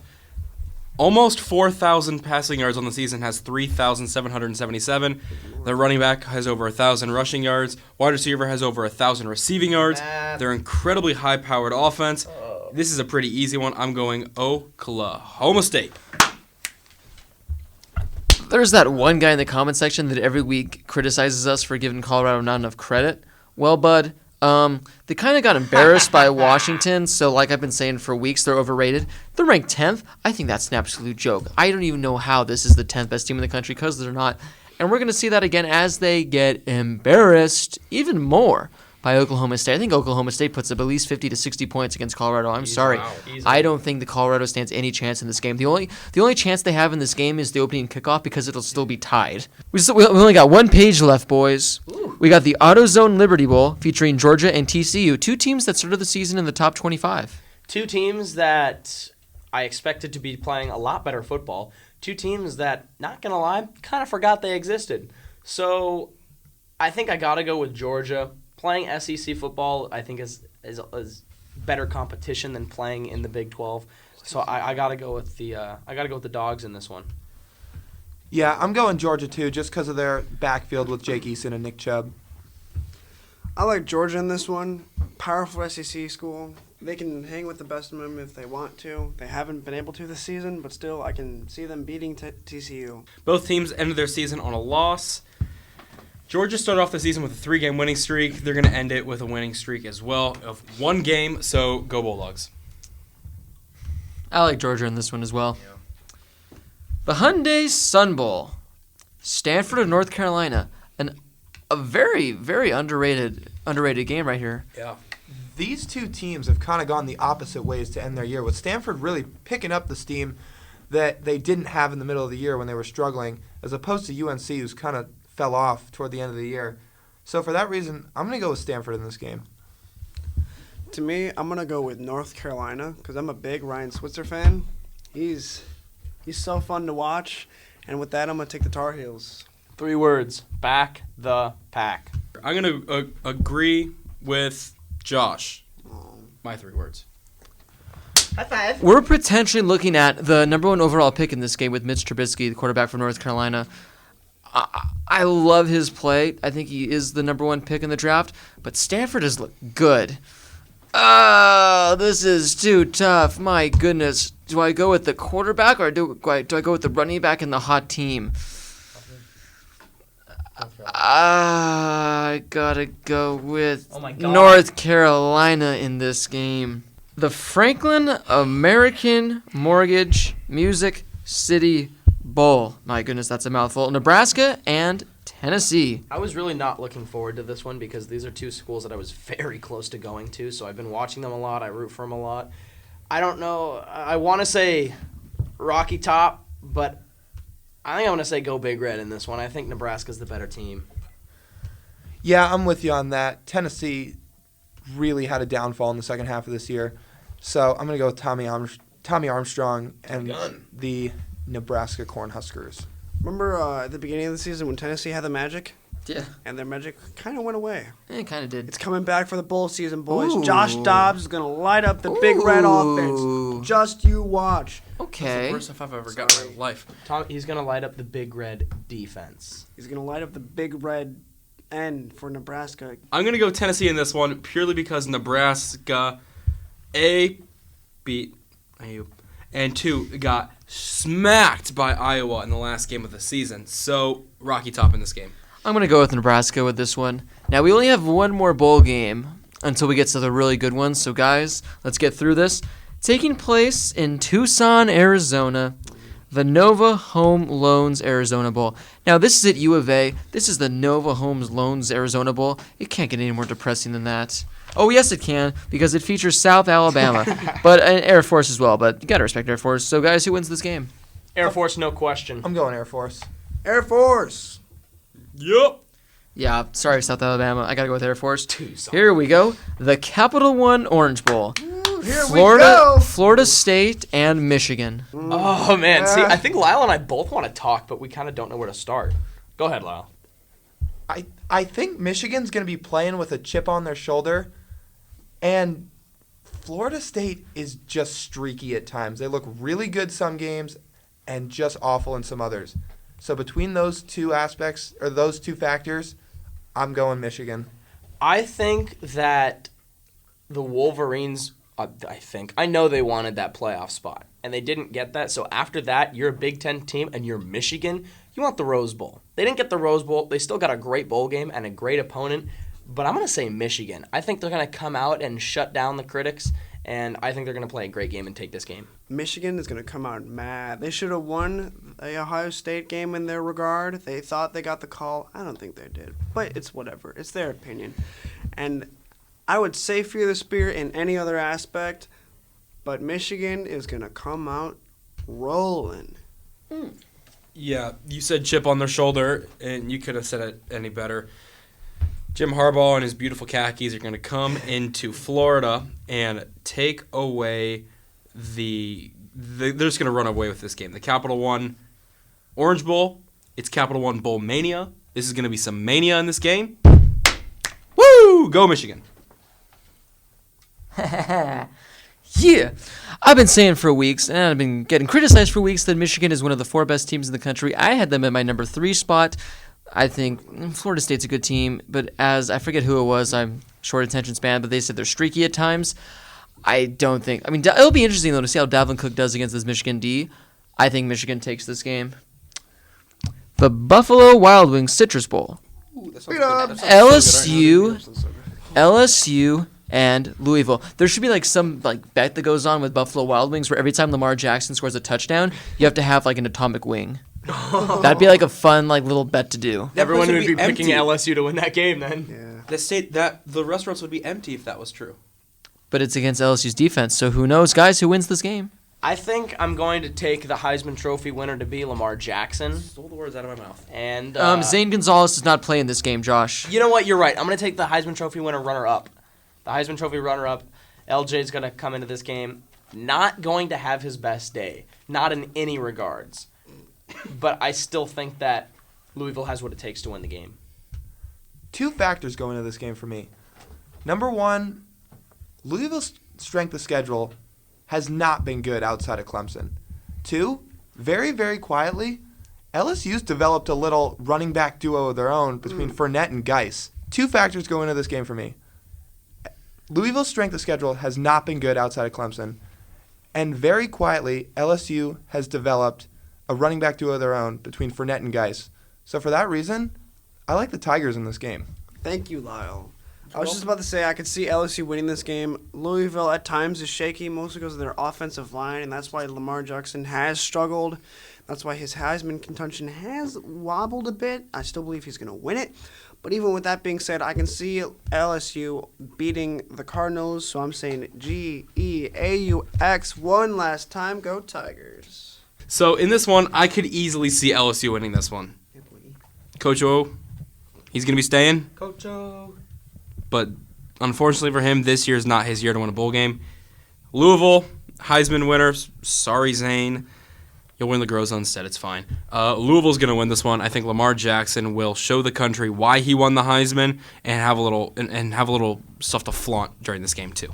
almost 4,000 passing yards on the season, has 3,777. The running back has over 1,000 rushing yards. Wide receiver has over 1,000 receiving yards. They're incredibly high-powered offense. This is a pretty easy one. I'm going Oklahoma State. There's that one guy in the comment section that every week criticizes us for giving Colorado not enough credit. Well, bud, they kind of got embarrassed by Washington, so like I've been saying for weeks, they're overrated. They're ranked 10th. I think that's an absolute joke. I don't even know how this is the 10th best team in the country because they're not. And we're going to see that again as they get embarrassed even more by Oklahoma State. I think Oklahoma State puts up at least 50 to 60 points against Colorado. I'm sorry. I don't think the Colorado stands any chance in this game. The only chance they have in this game is the opening kickoff because it'll still be tied. We only got 1 page left, boys. Ooh. We got the AutoZone Liberty Bowl featuring Georgia and TCU, 2 teams that started the season in the top 25. 2 teams that I expected to be playing a lot better football. 2 teams that, not going to lie, kind of forgot they existed. So I think I got to go with Georgia. Playing SEC football, I think, is better competition than playing in the Big 12. So I gotta go with the Dogs in this one. Yeah, I'm going Georgia too, just because of their backfield with Jake Eason and Nick Chubb. I like Georgia in this one. Powerful SEC school. They can hang with the best of them if they want to. They haven't been able to this season, but still, I can see them beating TCU. Both teams ended their season on a loss. Georgia started off the season with a 3-game winning streak. They're going to end it with a winning streak as well of 1 game, so go Bulldogs. I like Georgia in this one as well. Yeah. The Hyundai Sun Bowl, Stanford of North Carolina, a very, very underrated game right here. Yeah. These 2 teams have kind of gone the opposite ways to end their year, with Stanford really picking up the steam that they didn't have in the middle of the year when they were struggling, as opposed to UNC, who's kind of fell off toward the end of the year. So for that reason, I'm going to go with Stanford in this game. To me, I'm going to go with North Carolina because I'm a big Ryan Switzer fan. He's so fun to watch. And with that, I'm going to take the Tar Heels. 3 words. Back the pack. I'm going to agree with Josh. My 3 words. High five. We're potentially looking at the number 1 overall pick in this game with Mitch Trubisky, the quarterback from North Carolina. I love his play. I think he is the number 1 pick in the draft. But Stanford has looked good. Oh, this is too tough. My goodness. Do I go with the quarterback or do I go with the running back and the hot team? I gotta go with Oh my God. North Carolina in this game. The Franklin American Mortgage Music City Bowl. My goodness, that's a mouthful. Nebraska and Tennessee. I was really not looking forward to this one because these are two schools that I was very close to going to, so I've been watching them a lot. I root for them a lot. I don't know. I want to say Rocky Top, but I think I'm going to say go Big Red in this one. I think Nebraska's the better team. Yeah, I'm with you on that. Tennessee really had a downfall in the second half of this year. So I'm going to go with Tommy Armstrong and the Nebraska Cornhuskers. Remember at the beginning of the season when Tennessee had the magic? Yeah, And their magic kind of went away. it kind of did. It's coming back for the bowl season, boys. Ooh. Josh Dobbs is going to light up the Big Red Ooh. offense. Just you watch. Okay. Worst stuff I've ever got in my life. He's going to light up the Big Red defense. He's going to light up the Big Red end for Nebraska. I'm going to go Tennessee in this one purely because Nebraska, beat IU, and 2, got smacked by Iowa in the last game of the season. So, Rocky Top in this game. I'm going to go with Nebraska with this one. Now, we only have one more bowl game until we get to the really good ones. So, guys, let's get through this. Taking place in Tucson, Arizona, the Nova Home Loans Arizona Bowl. Now, this is at U of A. This is the Nova Home Loans Arizona Bowl. It can't get any more depressing than that. Oh, yes, it can, because it features South Alabama, but Air Force as well. But you got to respect Air Force. So, guys, who wins this game? Air Force, no question. I'm going Air Force. Air Force. Yep. Yeah, sorry, South Alabama. I got to go with Air Force. Tucson. Here we go. The Capital One Orange Bowl. Here Florida, we go. Florida State and Michigan. Oh, man. See, I think Lyle and I both want to talk, but we kind of don't know where to start. Go ahead, Lyle. I think Michigan's going to be playing with a chip on their shoulder, and Florida State is just streaky at times. They look really good some games and just awful in some others. So between those two aspects, or those two factors, I'm going Michigan. I think that the Wolverines, I know they wanted that playoff spot, and they didn't get that. So after that, you're a Big Ten team, and you're Michigan. You want the Rose Bowl. They didn't get the Rose Bowl. They still got a great bowl game and a great opponent, but I'm going to say Michigan. I think they're going to come out and shut down the critics, and I think they're going to play a great game and take this game. Michigan is going to come out mad. They should have won the Ohio State game in their regard. They thought they got the call. I don't think they did. But it's whatever. It's their opinion. And I would say Fear the Spirit in any other aspect, but Michigan is going to come out rolling. Yeah, you said chip on their shoulder, and you could have said it any better. Jim Harbaugh and his beautiful khakis are going to come into Florida and take away they're just going to run away with this game. The Capital One Orange Bowl, it's Capital One Bowl Mania. This is going to be some mania in this game. Woo! Go Michigan. Yeah. I've been saying for weeks, and I've been getting criticized for weeks, that Michigan is one of the 4 best teams in the country. I had them at my number 3 spot. I think Florida State's a good team, but as I forget who it was, I'm short attention span, but they said they're streaky at times. I don't think. I mean, it'll be interesting, though, to see how Dalvin Cook does against this Michigan D. I think Michigan takes this game. The Buffalo Wild Wings Citrus Bowl. Ooh, LSU and Louisville. There should be some bet that goes on with Buffalo Wild Wings where every time Lamar Jackson scores a touchdown, you have to have an atomic wing. That'd be a fun little bet to do. Everyone place would be picking empty. LSU to win that game then. Yeah. The restaurants would be empty if that was true. But it's against LSU's defense, so who knows, guys, who wins this game? I think I'm going to take the Heisman Trophy winner to be Lamar Jackson. Stole the words out of my mouth. And Zane Gonzalez does not play in this game, Josh. you know what? You're right. I'm going to take the Heisman Trophy winner runner-up. The Heisman Trophy runner-up, LJ's going to come into this game not going to have his best day. Not in any regards. But I still think that Louisville has what it takes to win the game. 2 factors go into this game for me. Number 1, Louisville's strength of schedule has not been good outside of Clemson. 2, very, very quietly, LSU's developed a little running back duo of their own between Fournette and Geis. 2 factors go into this game for me. Louisville's strength of schedule has not been good outside of Clemson. And very quietly, LSU has developed a running back duo of their own between Fournette and Geis. So for that reason, I like the Tigers in this game. Thank you, Lyle. I was just about to say I could see LSU winning this game. Louisville at times is shaky, mostly because of their offensive line, and that's why Lamar Jackson has struggled. That's why his Heisman contention has wobbled a bit. I still believe he's going to win it. But even with that being said, I can see LSU beating the Cardinals, so I'm saying G-E-A-U-X one last time. Go Tigers. So in this one, I could easily see LSU winning this one. Coach O, he's going to be staying. Coach O. But unfortunately for him, this year is not his year to win a bowl game. Louisville, Heisman winners. Sorry, Zane. You'll win the Groza instead. It's fine. Louisville's going to win this one. I think Lamar Jackson will show the country why he won the Heisman and have a little stuff to flaunt during this game too.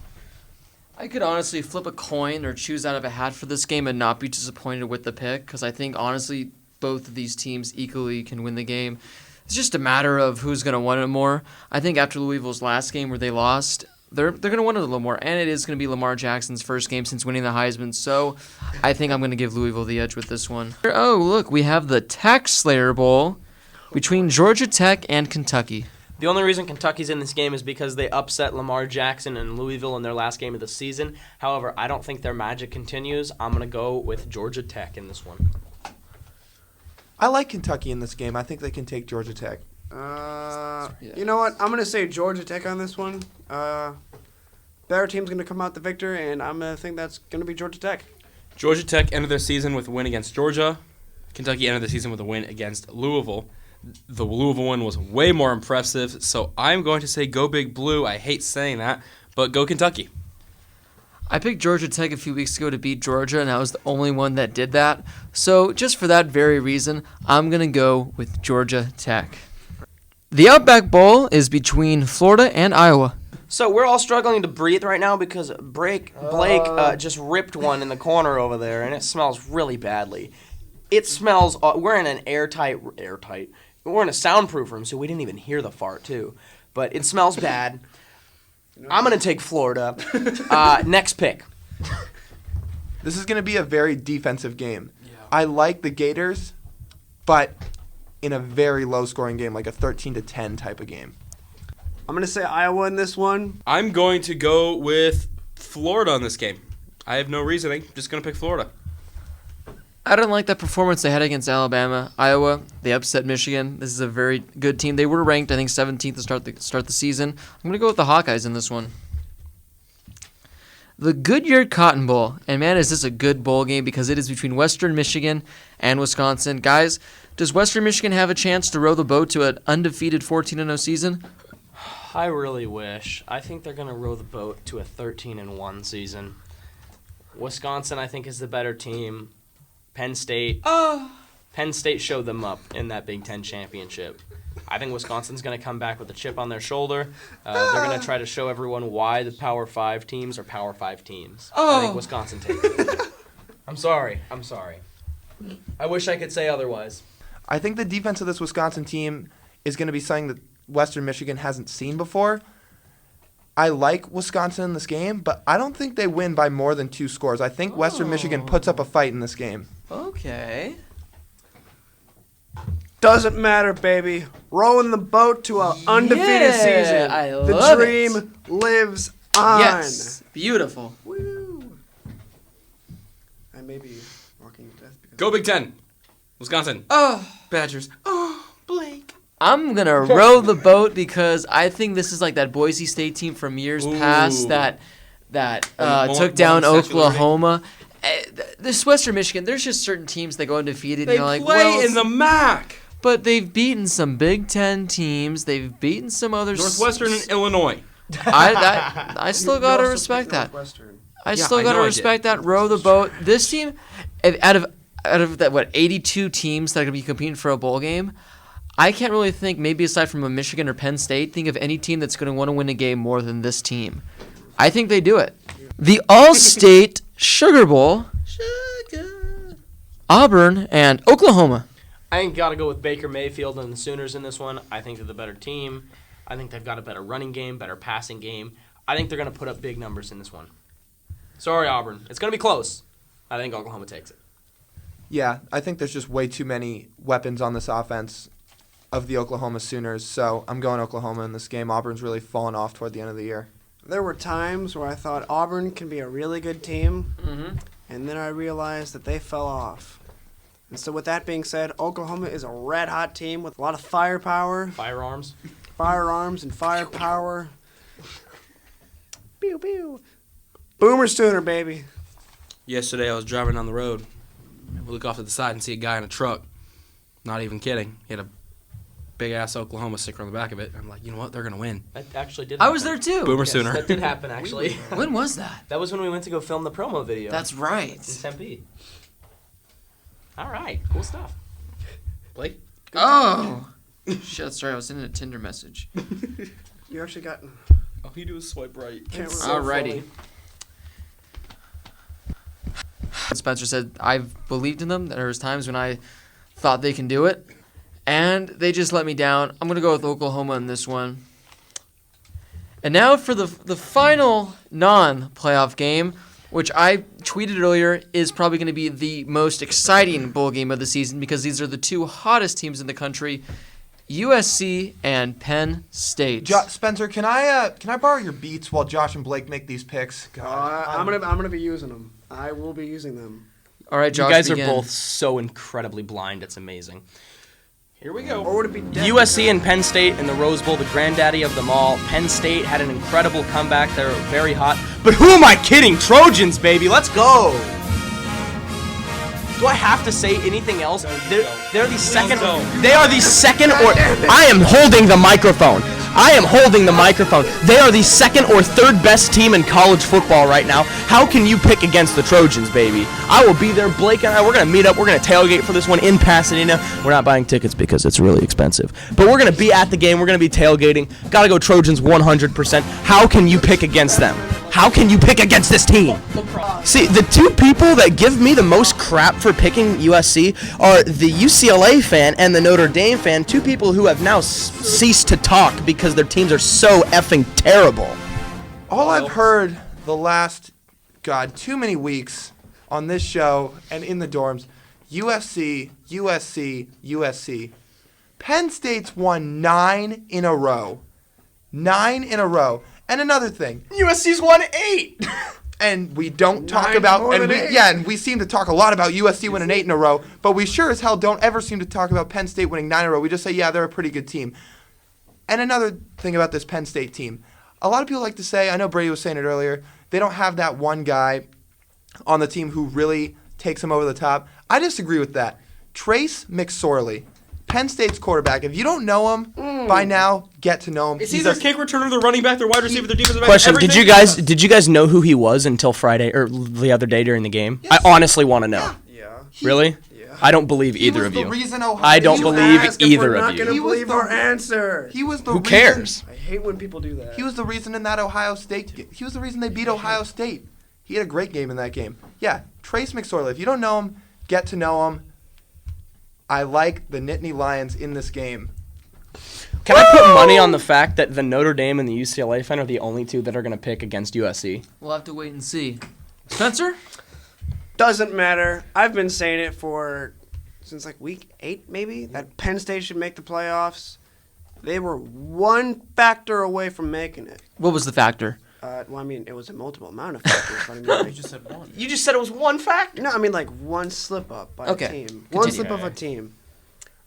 I could honestly flip a coin or choose out of a hat for this game and not be disappointed with the pick because I think honestly both of these teams equally can win the game. It's just a matter of who's going to win it more. I think after Louisville's last game where they lost, they're going to win it a little more. And it is going to be Lamar Jackson's first game since winning the Heisman. So I think I'm going to give Louisville the edge with this one. Oh, look, we have the Tech Slayer Bowl between Georgia Tech and Kentucky. The only reason Kentucky's in this game is because they upset Lamar Jackson and Louisville in their last game of the season. However, I don't think their magic continues. I'm going to go with Georgia Tech in this one. I like Kentucky in this game. I think they can take Georgia Tech. You know what? I'm going to say Georgia Tech on this one. Better team's going to come out the victor, and I'm going to think that's going to be Georgia Tech. Georgia Tech ended their season with a win against Georgia. Kentucky ended the season with a win against Louisville. The Louisville one was way more impressive, so I'm going to say go Big Blue. I hate saying that, but go Kentucky. I picked Georgia Tech a few weeks ago to beat Georgia, and I was the only one that did that. So just for that very reason, I'm going to go with Georgia Tech. The Outback Bowl is between Florida and Iowa. So we're all struggling to breathe right now because Blake just ripped one in the corner over there, and it smells really badly. It smells. We're in an airtight. We're in a soundproof room, so we didn't even hear the fart too. But it smells bad. I'm gonna take Florida. Next pick. This is going to be a very defensive game. Yeah. I like the Gators, but in a very low-scoring game, like a 13-10 type of game. I'm going to say Iowa in this one. I'm going to go with Florida in this game. I have no reasoning. Just going to pick Florida. I don't like that performance they had against Alabama. Iowa, they upset Michigan. This is a very good team. They were ranked, I think, 17th to start the season. I'm going to go with the Hawkeyes in this one. The Goodyear Cotton Bowl. And, man, is this a good bowl game because it is between Western Michigan and Wisconsin. Guys, does Western Michigan have a chance to row the boat to an undefeated 14-0 season? I really wish. I think they're going to row the boat to a 13-1 season. Wisconsin, I think, is the better team. Penn State showed them up in that Big Ten championship. I think Wisconsin's going to come back with a chip on their shoulder. They're going to try to show everyone why the Power 5 teams are Power 5 teams. I think Wisconsin takes it. I'm sorry. I wish I could say otherwise. I think the defense of this Wisconsin team is going to be something that Western Michigan hasn't seen before. I like Wisconsin in this game, but I don't think they win by more than 2 scores. I think Western Michigan puts up a fight in this game. Okay. Doesn't matter, baby. Rowing the boat to an undefeated season. I the love dream lives on. Yes. Beautiful. Woo. I may be walking to death. Go Big Ten. Wisconsin. Badgers. Blake. I'm going to row the boat because I think this is like that Boise State team from years past that took down Oklahoma. This Western Michigan, there's just certain teams that go undefeated. They and you're like, play in the MAC. But they've beaten some Big Ten teams. They've beaten some others. Northwestern and Illinois. I still got to respect that. I still got to respect that. Row the boat. This team, out of that, 82 teams that are going to be competing for a bowl game, I can't really think, maybe aside from a Michigan or Penn State, think of any team that's going to want to win a game more than this team. I think they do it. The All-State Sugar Bowl. Auburn and Oklahoma. I think you got to go with Baker Mayfield and the Sooners in this one. I think they're the better team. I think they've got a better running game, better passing game. I think they're going to put up big numbers in this one. Sorry, Auburn. It's going to be close. I think Oklahoma takes it. Yeah, I think there's just way too many weapons on this offense. of the Oklahoma Sooners, so I'm going Oklahoma in this game. Auburn's really fallen off toward the end of the year. There were times where I thought Auburn can be a really good team, and then I realized that they fell off. And so with that being said, Oklahoma is a red-hot team with a lot of firepower. Firearms. Firearms and firepower. Pew, pew. Boomer Sooner, baby. Yesterday I was driving down the road. We look off to the side and see a guy in a truck. Not even kidding. He had a big-ass Oklahoma sticker on the back of it. I'm like, you know what? They're going to win. That actually did I happen. was there too. Boomer Yes, Sooner. that did happen, actually. When was that? That was when we went to go film the promo video. That's right. in Tempe. All right. Cool stuff. Blake? Oh. Shit, sorry, I was sending a Tinder message. You actually got... All you do is swipe right. Alrighty. Spencer said, I've believed in them. There was times when I thought they can do it, and they just let me down. I'm going to go with Oklahoma in this one. And now for the final non-playoff game, which I tweeted earlier is probably going to be the most exciting bowl game of the season because these are the two hottest teams in the country, USC and Penn State. Spencer, can I borrow your beats while Josh and Blake make these picks? I'm gonna be using them. I will be using them. All right, Josh, You guys begin. are both so incredibly blind. It's amazing. Here we go. Or would it be USC and Penn State in the Rose Bowl, the granddaddy of them all. Penn State had an incredible comeback. They're very hot. But who am I kidding? Trojans, baby. Let's go. Do I have to say anything else? They're the second. They are the second or. I am holding the microphone. I am holding the microphone. They are the second or third best team in college football right now. How can you pick against the Trojans, baby? I will be there. Blake and I, we're going to meet up. We're going to tailgate for this one in Pasadena. We're not buying tickets because it's really expensive. But we're going to be at the game. We're going to be tailgating. Got to go Trojans 100%. How can you pick against them? How can you pick against this team? See, the two people that give me the most crap for picking USC are the UCLA fan and the Notre Dame fan, two people who have now ceased to talk because their teams are so effing terrible. All I've heard the last, too many weeks on this show and in the dorms, USC, USC, USC. Penn State's won 9 in a row. 9 in a row. And another thing. USC's won 8. And we don't talk 9 about, more and than we, 8. yeah, and we seem to talk a lot about USC winning 8 in a row, but we sure as hell don't ever seem to talk about Penn State winning 9 in a row. We just say, yeah, they're a pretty good team. And another thing about this Penn State team, a lot of people like to say, I know Brady was saying it earlier, they don't have that one guy on the team who really takes them over the top. I disagree with that. Trace McSorley, Penn State's quarterback. If you don't know him by now, get to know him. It's either kick returner, their running back, their wide receiver, their defensive back. Question: everything. Did you guys know who he was until Friday or the other day during the game? Yes. I honestly want to know. Yeah. Really? Yeah. I don't believe He either was of the you. reason Ohio I don't he was- believe Ask if either we're of not you. gonna He was believe the- our answer. He was the Who reason, cares? I hate when people do that. He was the reason in that Ohio State. He was the reason they beat Ohio State. He had a great game in that game. Yeah, Trace McSorley. If you don't know him, get to know him. I like the Nittany Lions in this game. Can I put money on the fact that the Notre Dame and the UCLA fan are the only two that are going to pick against USC? We'll have to wait and see. Spencer? Doesn't matter. I've been saying it since like week 8 maybe, that Penn State should make the playoffs. They were one factor away from making it. What was the factor? Well, I mean, it was a multiple amount of factors. But I mean, like, said one. You just said it was one factor. no, I mean like one slip up by Okay, a team. One continue. slip of a team.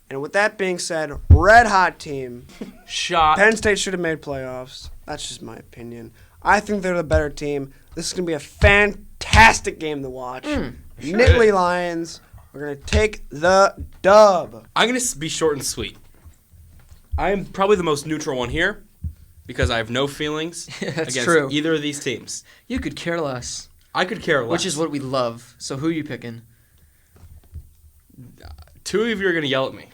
And with that being said, red hot team. Shot. Penn State should have made playoffs. That's just my opinion. I think they're the better team. This is going to be a fantastic game to watch. Nittany Lions are going to take the dub. I'm going to be short and sweet. I am probably the most neutral one here because I have no feelings That's against true. either of these teams. You could care less, I could care less. which is what we love. So who are you picking? Two of you are going to yell at me,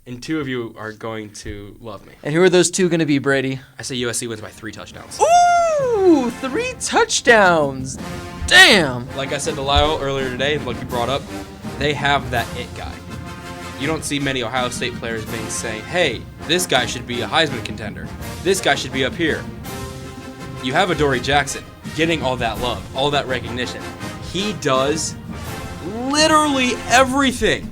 and two of you are going to love me. And who are those two going to be, Brady? I say USC wins by 3 touchdowns. Ooh, 3 touchdowns. Damn. Like I said to Lyle earlier today, and like you brought up, they have that it guy. You don't see many Ohio State players being saying, hey, this guy should be a Heisman contender. This guy should be up here. You have Adoree Jackson getting all that love, all that recognition. He does literally everything.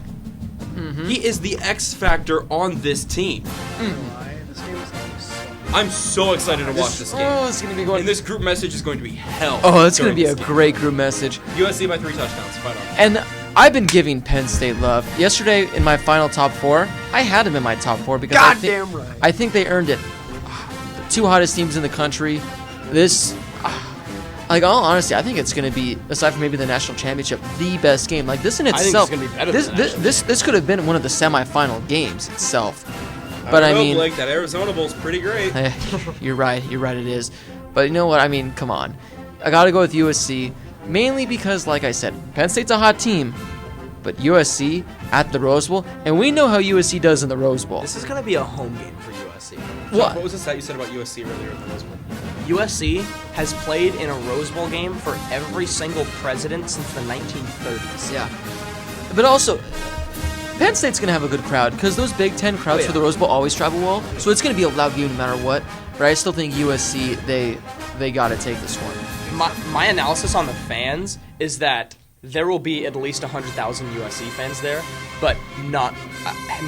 He is the X factor on this team. This game is gonna be so. I'm so excited to watch this game. Oh, it's going to be going. And this group message is going to be hell. Oh, it's going to during be a this game. great group message. USC by 3 touchdowns. Fight on. And I've been giving Penn State love. Yesterday, in my final top 4, I had them in my top 4 because Goddamn right. I think they earned it. The 2 hottest teams in the country. This, like, all honesty, I think it's going to be, aside from maybe the national championship, the best game. Like, this in think it's itself, gonna be better than the national this could have been one of the semifinal games itself. But I mean, Blake, that Arizona Bowl's pretty great. you're right, it is. But you know what? I mean, come on. I got to go with USC, mainly because, like I said, Penn State's a hot team, but USC at the Rose Bowl, and we know how USC does in the Rose Bowl. This is going to be a home game for USC. What was the stat you said about USC earlier in the Rose Bowl? USC has played in a Rose Bowl game for every single president since the 1930s. Yeah. But also, Penn State's going to have a good crowd because those Big Ten crowds for the Rose Bowl always travel well, so it's going to be a loud game no matter what. But I still think USC, they got to take this one. My analysis on the fans is that there will be at least 100,000 USC fans there, but not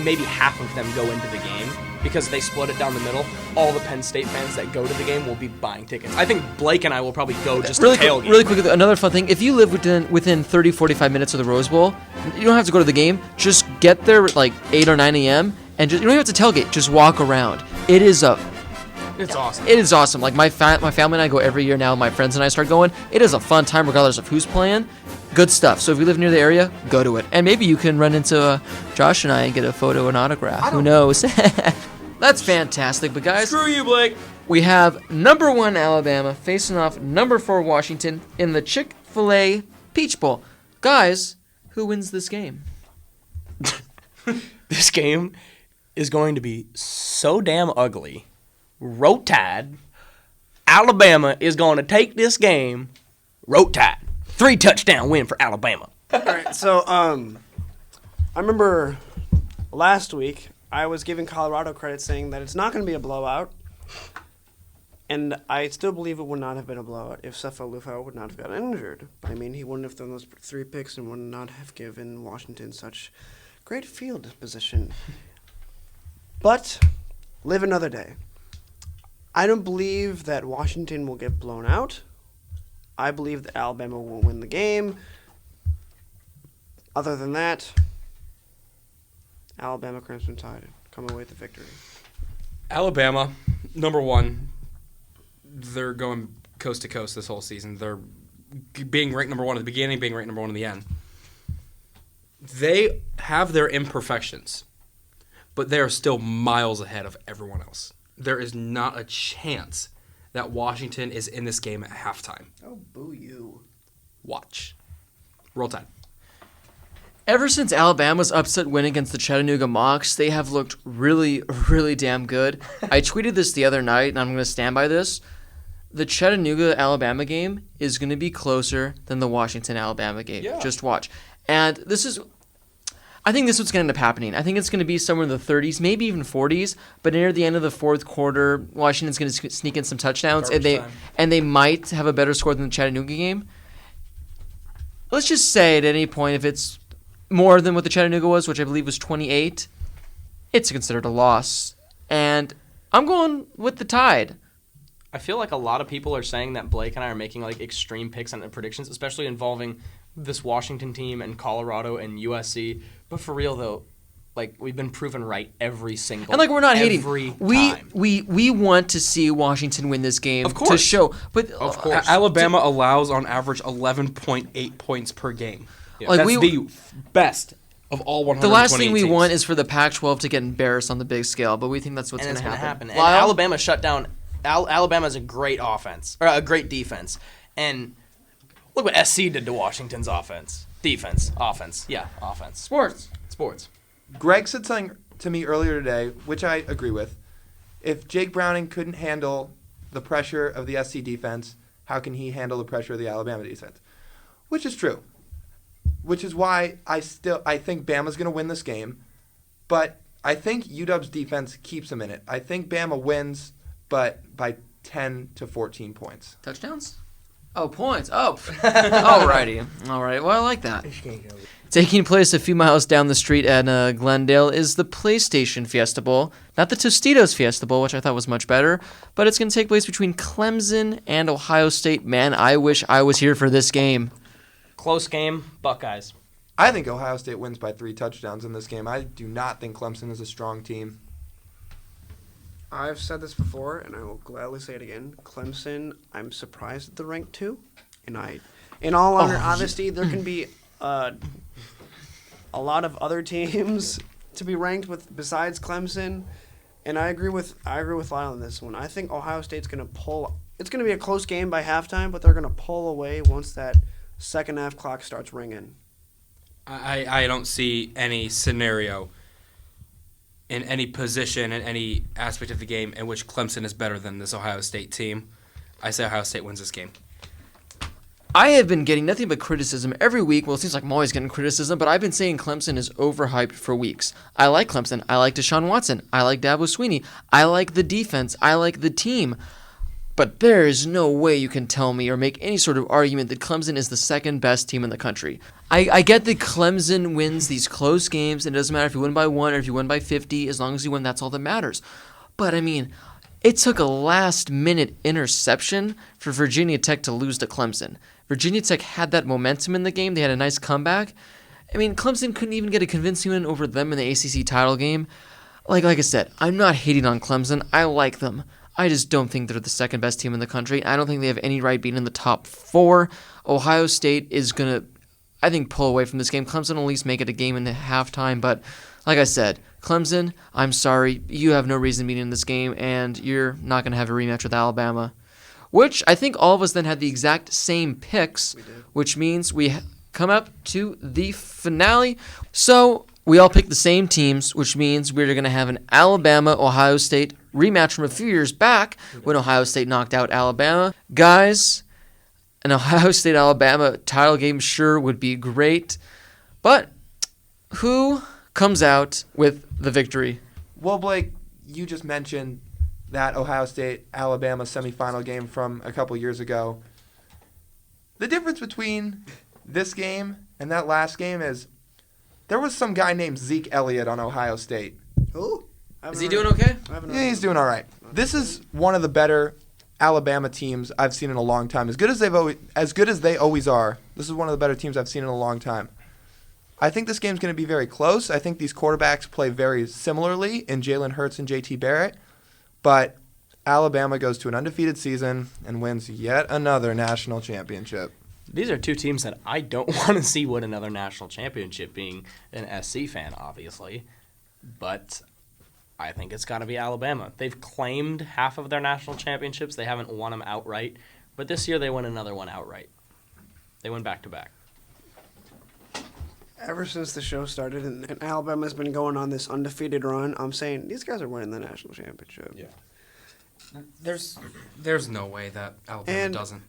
maybe half of them go into the game because they split it down the middle. All the Penn State fans that go to the game will be buying tickets. I think Blake and I will probably go just to tailgate. Really quick, another fun thing. If you live within 30, 45 minutes of the Rose Bowl, you don't have to go to the game. Just get there at like 8 or 9 a.m. and you don't even have to tailgate. Just walk around. It's awesome. It is awesome. Like my family and I go every year now. My friends and I start going. It is a fun time regardless of who's playing. Good stuff. So if you live near the area, go to it. And maybe you can run into Josh and I and get a photo and autograph. Who knows? That's fantastic. But guys, Screw you, Blake. we have number 1 Alabama facing off number 4 Washington in the Chick-fil-A Peach Bowl. Guys, who wins this game? This game is going to be so damn ugly. Roll Tide. Alabama is going to take this game. Roll Tide. 3 touchdown win for Alabama. All right, so I remember last week I was giving Colorado credit saying that it's not going to be a blowout, and I still believe it would not have been a blowout if Sefo Liufau would not have gotten injured. I mean, he wouldn't have thrown those 3 picks and would not have given Washington such great field position. But live another day. I don't believe that Washington will get blown out. I believe that Alabama will win the game. Other than that, Alabama Crimson Tide come away with the victory. Alabama, number 1. They're going coast to coast this whole season. They're being ranked number 1 at the beginning, being ranked number 1 at the end. They have their imperfections, but they are still miles ahead of everyone else. There is not a chance that Washington is in this game at halftime. Oh, boo you. Watch. Roll Tide. Ever since Alabama's upset win against the Chattanooga Mocs, they have looked really, really damn good. I tweeted this the other night, and I'm going to stand by this. The Chattanooga-Alabama game is going to be closer than the Washington-Alabama game. Yeah. Just watch. And I think this is what's going to end up happening. I think it's going to be somewhere in the 30s, maybe even 40s, but near the end of the fourth quarter, Washington's going to sneak in some touchdowns, and they might have a better score than the Chattanooga game. Let's just say at any point, if it's more than what the Chattanooga was, which I believe was 28, it's considered a loss. And I'm going with the Tide. I feel like a lot of people are saying that Blake and I are making like extreme picks on the predictions, especially involving this Washington team and Colorado and USC. But for real though, like we've been proven right every single. And like we're not hating. Time. We want to see Washington win this game Of course. to show. But Of course. Alabama allows on average 11.8 points per game. Like, That's we- the best of all 120 the last thing we teams. want is for the Pac-12 to get embarrassed on the big scale. But we think that's what's and going it's to going to happen. happen. And Lyle? Alabama shut down. Alabama is a great offense or a great defense. And look what SC did to Washington's offense. Defense, offense, yeah, offense. Sports. Greg said something to me earlier today, which I agree with. If Jake Browning couldn't handle the pressure of the SC defense, how can he handle the pressure of the Alabama defense? Which is true. Which is why I think Bama's going to win this game, but I think UW's defense keeps them in it. I think Bama wins, but by 10 to 14 points. Touchdowns? Oh, points. Oh. Alrighty. All right. Well, I like that. Taking place a few miles down the street at Glendale is the PlayStation Fiesta Bowl. Not the Tostitos Fiesta Bowl, which I thought was much better, but it's going to take place between Clemson and Ohio State. Man, I wish I was here for this game. Close game, Buckeyes. I think Ohio State wins by 3 touchdowns in this game. I do not think Clemson is a strong team. I've said this before, and I will gladly say it again. Clemson, I'm surprised that they're ranked 2. And in all honesty, there can be a lot of other teams to be ranked with besides Clemson. And I agree with Lyle on this one. I think Ohio State's going to pull. It's going to be a close game by halftime, but they're going to pull away once that second half clock starts ringing. I don't see any scenario in any position, in any aspect of the game in which Clemson is better than this Ohio State team. I say Ohio State wins this game. I have been getting nothing but criticism every week. Well, it seems like I'm always getting criticism, but I've been saying Clemson is overhyped for weeks. I like Clemson. I like Deshaun Watson. I like Dabo Swinney. I like the defense. I like the team. But there is no way you can tell me or make any sort of argument that Clemson is the second best team in the country. I get that Clemson wins these close games, and it doesn't matter if you win by 1 or if you win by 50. As long as you win, that's all that matters. But, I mean, it took a last-minute interception for Virginia Tech to lose to Clemson. Virginia Tech had that momentum in the game. They had a nice comeback. I mean, Clemson couldn't even get a convincing win over them in the ACC title game. Like I said, I'm not hating on Clemson. I like them. I just don't think they're the second best team in the country. I don't think they have any right being in the top 4. Ohio State is going to, I think, pull away from this game. Clemson will at least make it a game in the halftime. But like I said, Clemson, I'm sorry. You have no reason being in this game, and you're not going to have a rematch with Alabama. Which I think all of us then had the exact same picks, which means we come up to the finale. So we all picked the same teams, which means we're going to have an Alabama-Ohio State rematch from a few years back when Ohio State knocked out Alabama. Guys, an Ohio State-Alabama title game sure would be great. But who comes out with the victory? Well, Blake, you just mentioned that Ohio State-Alabama semifinal game from a couple years ago. The difference between this game and that last game is there was some guy named Zeke Elliott on Ohio State. Who? Is he doing okay? Yeah, he's doing all right. This is one of the better Alabama teams I've seen in a long time. As good as they always are, this is one of the better teams I've seen in a long time. I think this game's going to be very close. I think these quarterbacks play very similarly in Jalen Hurts and JT Barrett. But Alabama goes to an undefeated season and wins yet another national championship. These are two teams that I don't want to see win another national championship, being an SC fan, obviously. But I think it's got to be Alabama. They've claimed half of their national championships. They haven't won them outright. But this year they win another one outright. They win back-to-back. Ever since the show started and Alabama's been going on this undefeated run, I'm saying these guys are winning the national championship. Yeah. There's no way that Alabama doesn't.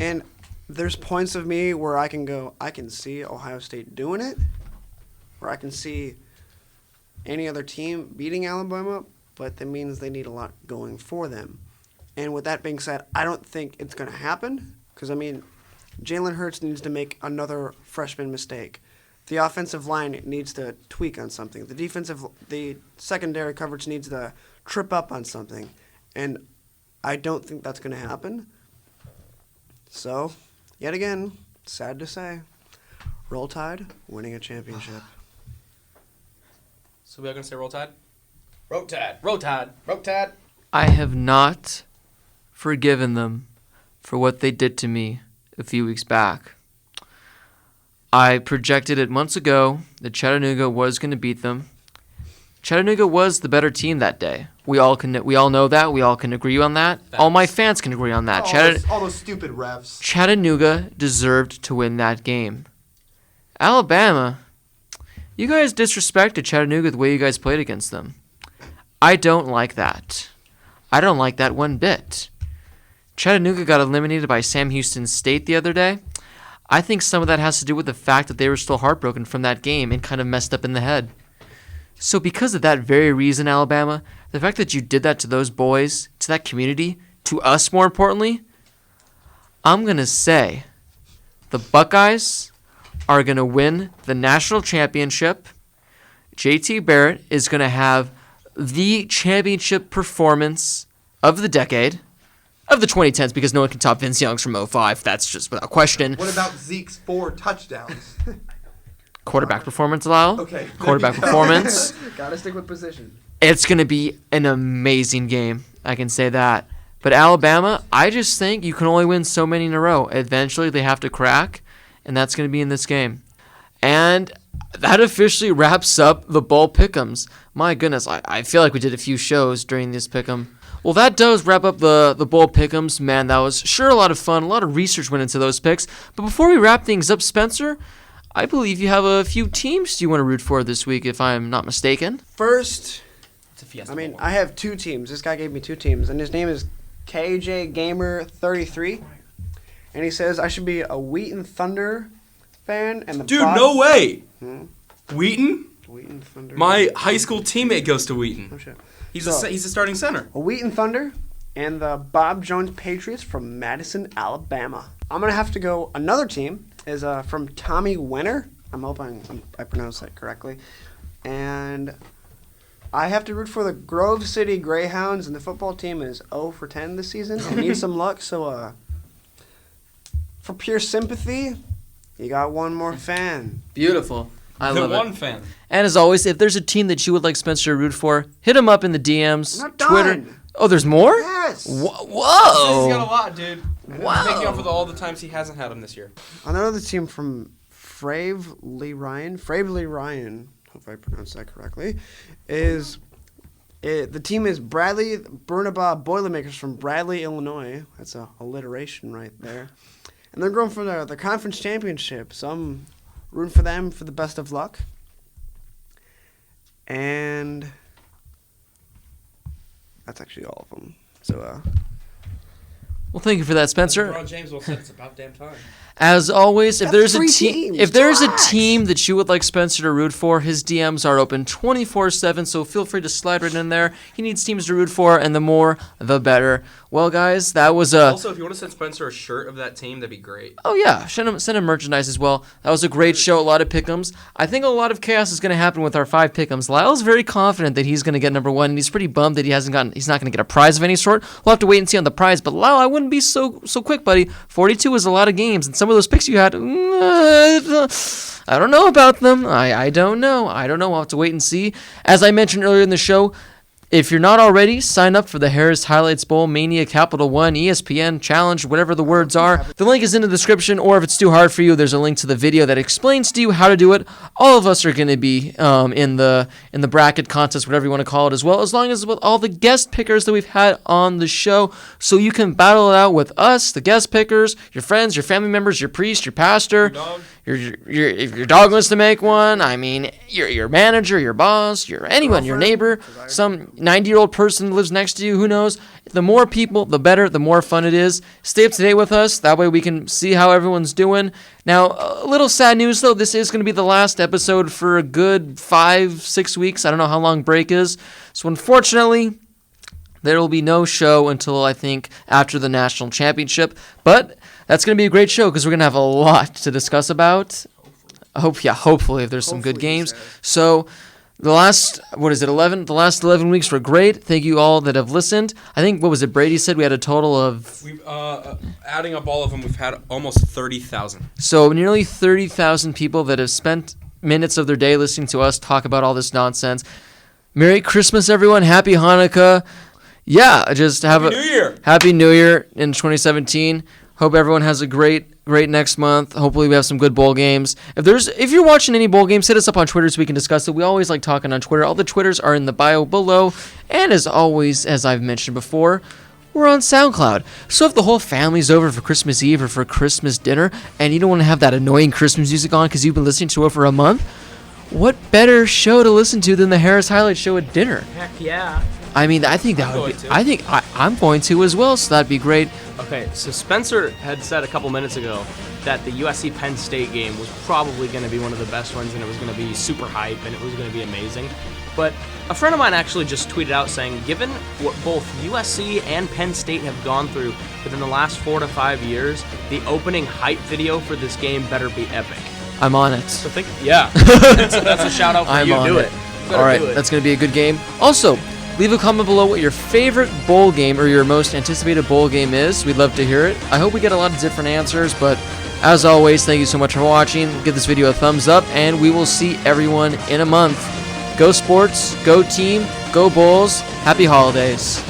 And there's points of me where I can see Ohio State doing it, where I can see any other team beating Alabama, but that means they need a lot going for them. And with that being said, I don't think it's going to happen because, I mean, Jalen Hurts needs to make another freshman mistake. The offensive line needs to tweak on something. The secondary coverage needs to trip up on something. And I don't think that's going to happen. So, yet again, sad to say, Roll Tide winning a championship. So we are going to say Roll Tide? Roll Tide. Roll Tide. Roll Tide. I have not forgiven them for what they did to me a few weeks back. I projected it months ago that Chattanooga was going to beat them. Chattanooga was the better team that day. We all know that. We all can agree on that. All my fans can agree on that. All those stupid refs. Chattanooga deserved to win that game. Alabama, you guys disrespected Chattanooga the way you guys played against them. I don't like that. I don't like that one bit. Chattanooga got eliminated by Sam Houston State the other day. I think some of that has to do with the fact that they were still heartbroken from that game and kind of messed up in the head. So because of that very reason, Alabama, the fact that you did that to those boys, to that community, to us more importantly, I'm going to say the Buckeyes are going to win the national championship. JT Barrett is going to have the championship performance of the decade, of the 2010s, because no one can top Vince Young's from 05. That's just without question. What about Zeke's 4 touchdowns? Quarterback performance, Lyle. Okay. Quarterback performance. Gotta stick with position. It's going to be an amazing game. I can say that. But Alabama, I just think you can only win so many in a row. Eventually, they have to crack, and that's going to be in this game. And that officially wraps up the bowl pick'ems. My goodness, I feel like we did a few shows during this pick'em. Well, that does wrap up the bowl pick'ems. Man, that was sure a lot of fun. A lot of research went into those picks. But before we wrap things up, Spencer, I believe you have a few teams you want to root for this week, if I'm not mistaken. First, It's a Fiesta I mean, Bowl. I have 2 teams. This guy gave me 2 teams, and his name is KJ Gamer 33, and he says I should be a Wheaton Thunder fan. And the Dude, Bob- no way. Hmm? Wheaton? Wheaton Thunder. My high school teammate goes to Oh Wheaton. shit. He's So- he's a starting center. A Wheaton Thunder and the Bob Jones Patriots from Madison, Alabama. I'm gonna have to go. Another team is from Tommy Wenner. I'm hoping I pronounced that correctly, and I have to root for the Grove City Greyhounds, and the football team is 0 for 10 this season. I need some luck, so for pure sympathy, you got one more fan. Beautiful. I The love one it. fan. And as always, if there's a team that you would like Spencer to root for, hit him up in the DMs, I'm not Twitter. done. Oh, there's more? Yes. He's got a Whoa. lot, dude. Wow. He's making up for all the times he hasn't had him this year. Another team from Fravely Ryan, hope I pronounced that correctly, the team is Bradley Burnaba Boilermakers from Bradley, Illinois. That's a alliteration right there. And they're going for the conference championship, so I'm rooting for them for the best of luck. And that's actually all of them. So, Well, thank you for that, Spencer. LeBron James will said it's about damn time. As always, if That's there's a 3 team, teams. if there's a Relax. team that you would like Spencer to root for, his DMs are open 24/7. So feel free to slide right in there. He needs teams to root for, and the more, the better. Well, guys, that was a. Also, if you want to send Spencer a shirt of that team, that'd be great. Oh yeah, send him merchandise as well. That was a great show. A lot of pick'ems. I think a lot of chaos is going to happen with our 5 pick'ems. Lyle's very confident that he's going to get number 1, and he's pretty bummed that he's not going to get a prize of any sort. We'll have to wait and see on the prize. But Lyle, I wouldn't be so quick, buddy. 42 is a lot of games, and some of those picks you had, I don't know about them. I don't know. We'll have to wait and see. As I mentioned earlier in the show, if you're not already, sign up for the Harris Highlights Bowl, Mania, Capital One, ESPN, Challenge, whatever the words are. The link is in the description, or if it's too hard for you, there's a link to the video that explains to you how to do it. All of us are going to be in the bracket contest, whatever you want to call it, as well, as long as with all the guest pickers that we've had on the show, so you can battle it out with us, the guest pickers, your friends, your family members, your priest, your pastor. If your dog wants to make one, I mean, your manager, your boss, anyone, your neighbor, some 90-year-old person who lives next to you, who knows? The more people, the better, the more fun it is. Stay up to date with us. That way we can see how everyone's doing. Now, a little sad news, though. This is going to be the last episode for a good 5-6 weeks. I don't know how long break is. So, unfortunately, there will be no show until, I think, after the national championship. But that's going to be a great show because we're going to have a lot to discuss about. Hopefully, if there's some good games. So, the last 11? The last 11 weeks were great. Thank you all that have listened. I think, what was it, Brady said we had a total of... We've adding up all of them, we've had almost 30,000. So, nearly 30,000 people that have spent minutes of their day listening to us talk about all this nonsense. Merry Christmas, everyone. Happy Hanukkah. Yeah, just have Happy New Year! Happy New Year in 2017. Hope everyone has a great next month. Hopefully we have some good bowl games. If you're watching any bowl games, hit us up on Twitter so we can discuss it. We always like talking on Twitter. All the Twitters are in the bio below. And as always, as I've mentioned before, we're on SoundCloud. So if the whole family's over for Christmas Eve or for Christmas dinner and you don't want to have that annoying Christmas music on because you've been listening to it for a month, what better show to listen to than the Harris Highlight Show at dinner? Heck yeah. I mean, I think that I'm would be... going to. I think I'm going to as well, so that'd be great. Okay, so Spencer had said a couple minutes ago that the USC Penn State game was probably going to be one of the best ones, and it was going to be super hype, and it was going to be amazing. But a friend of mine actually just tweeted out saying, given what both USC and Penn State have gone through within the last 4 to 5 years, the opening hype video for this game better be epic. I'm on it. So that's a shout out for I'm you. on Do it. it. Better All right, do it. that's going to be a good game. Also, leave a comment below what your favorite bowl game or your most anticipated bowl game is. We'd love to hear it. I hope we get a lot of different answers, but as always, thank you so much for watching. Give this video a thumbs up, and we will see everyone in a month. Go sports, go team, go Bulls. Happy holidays.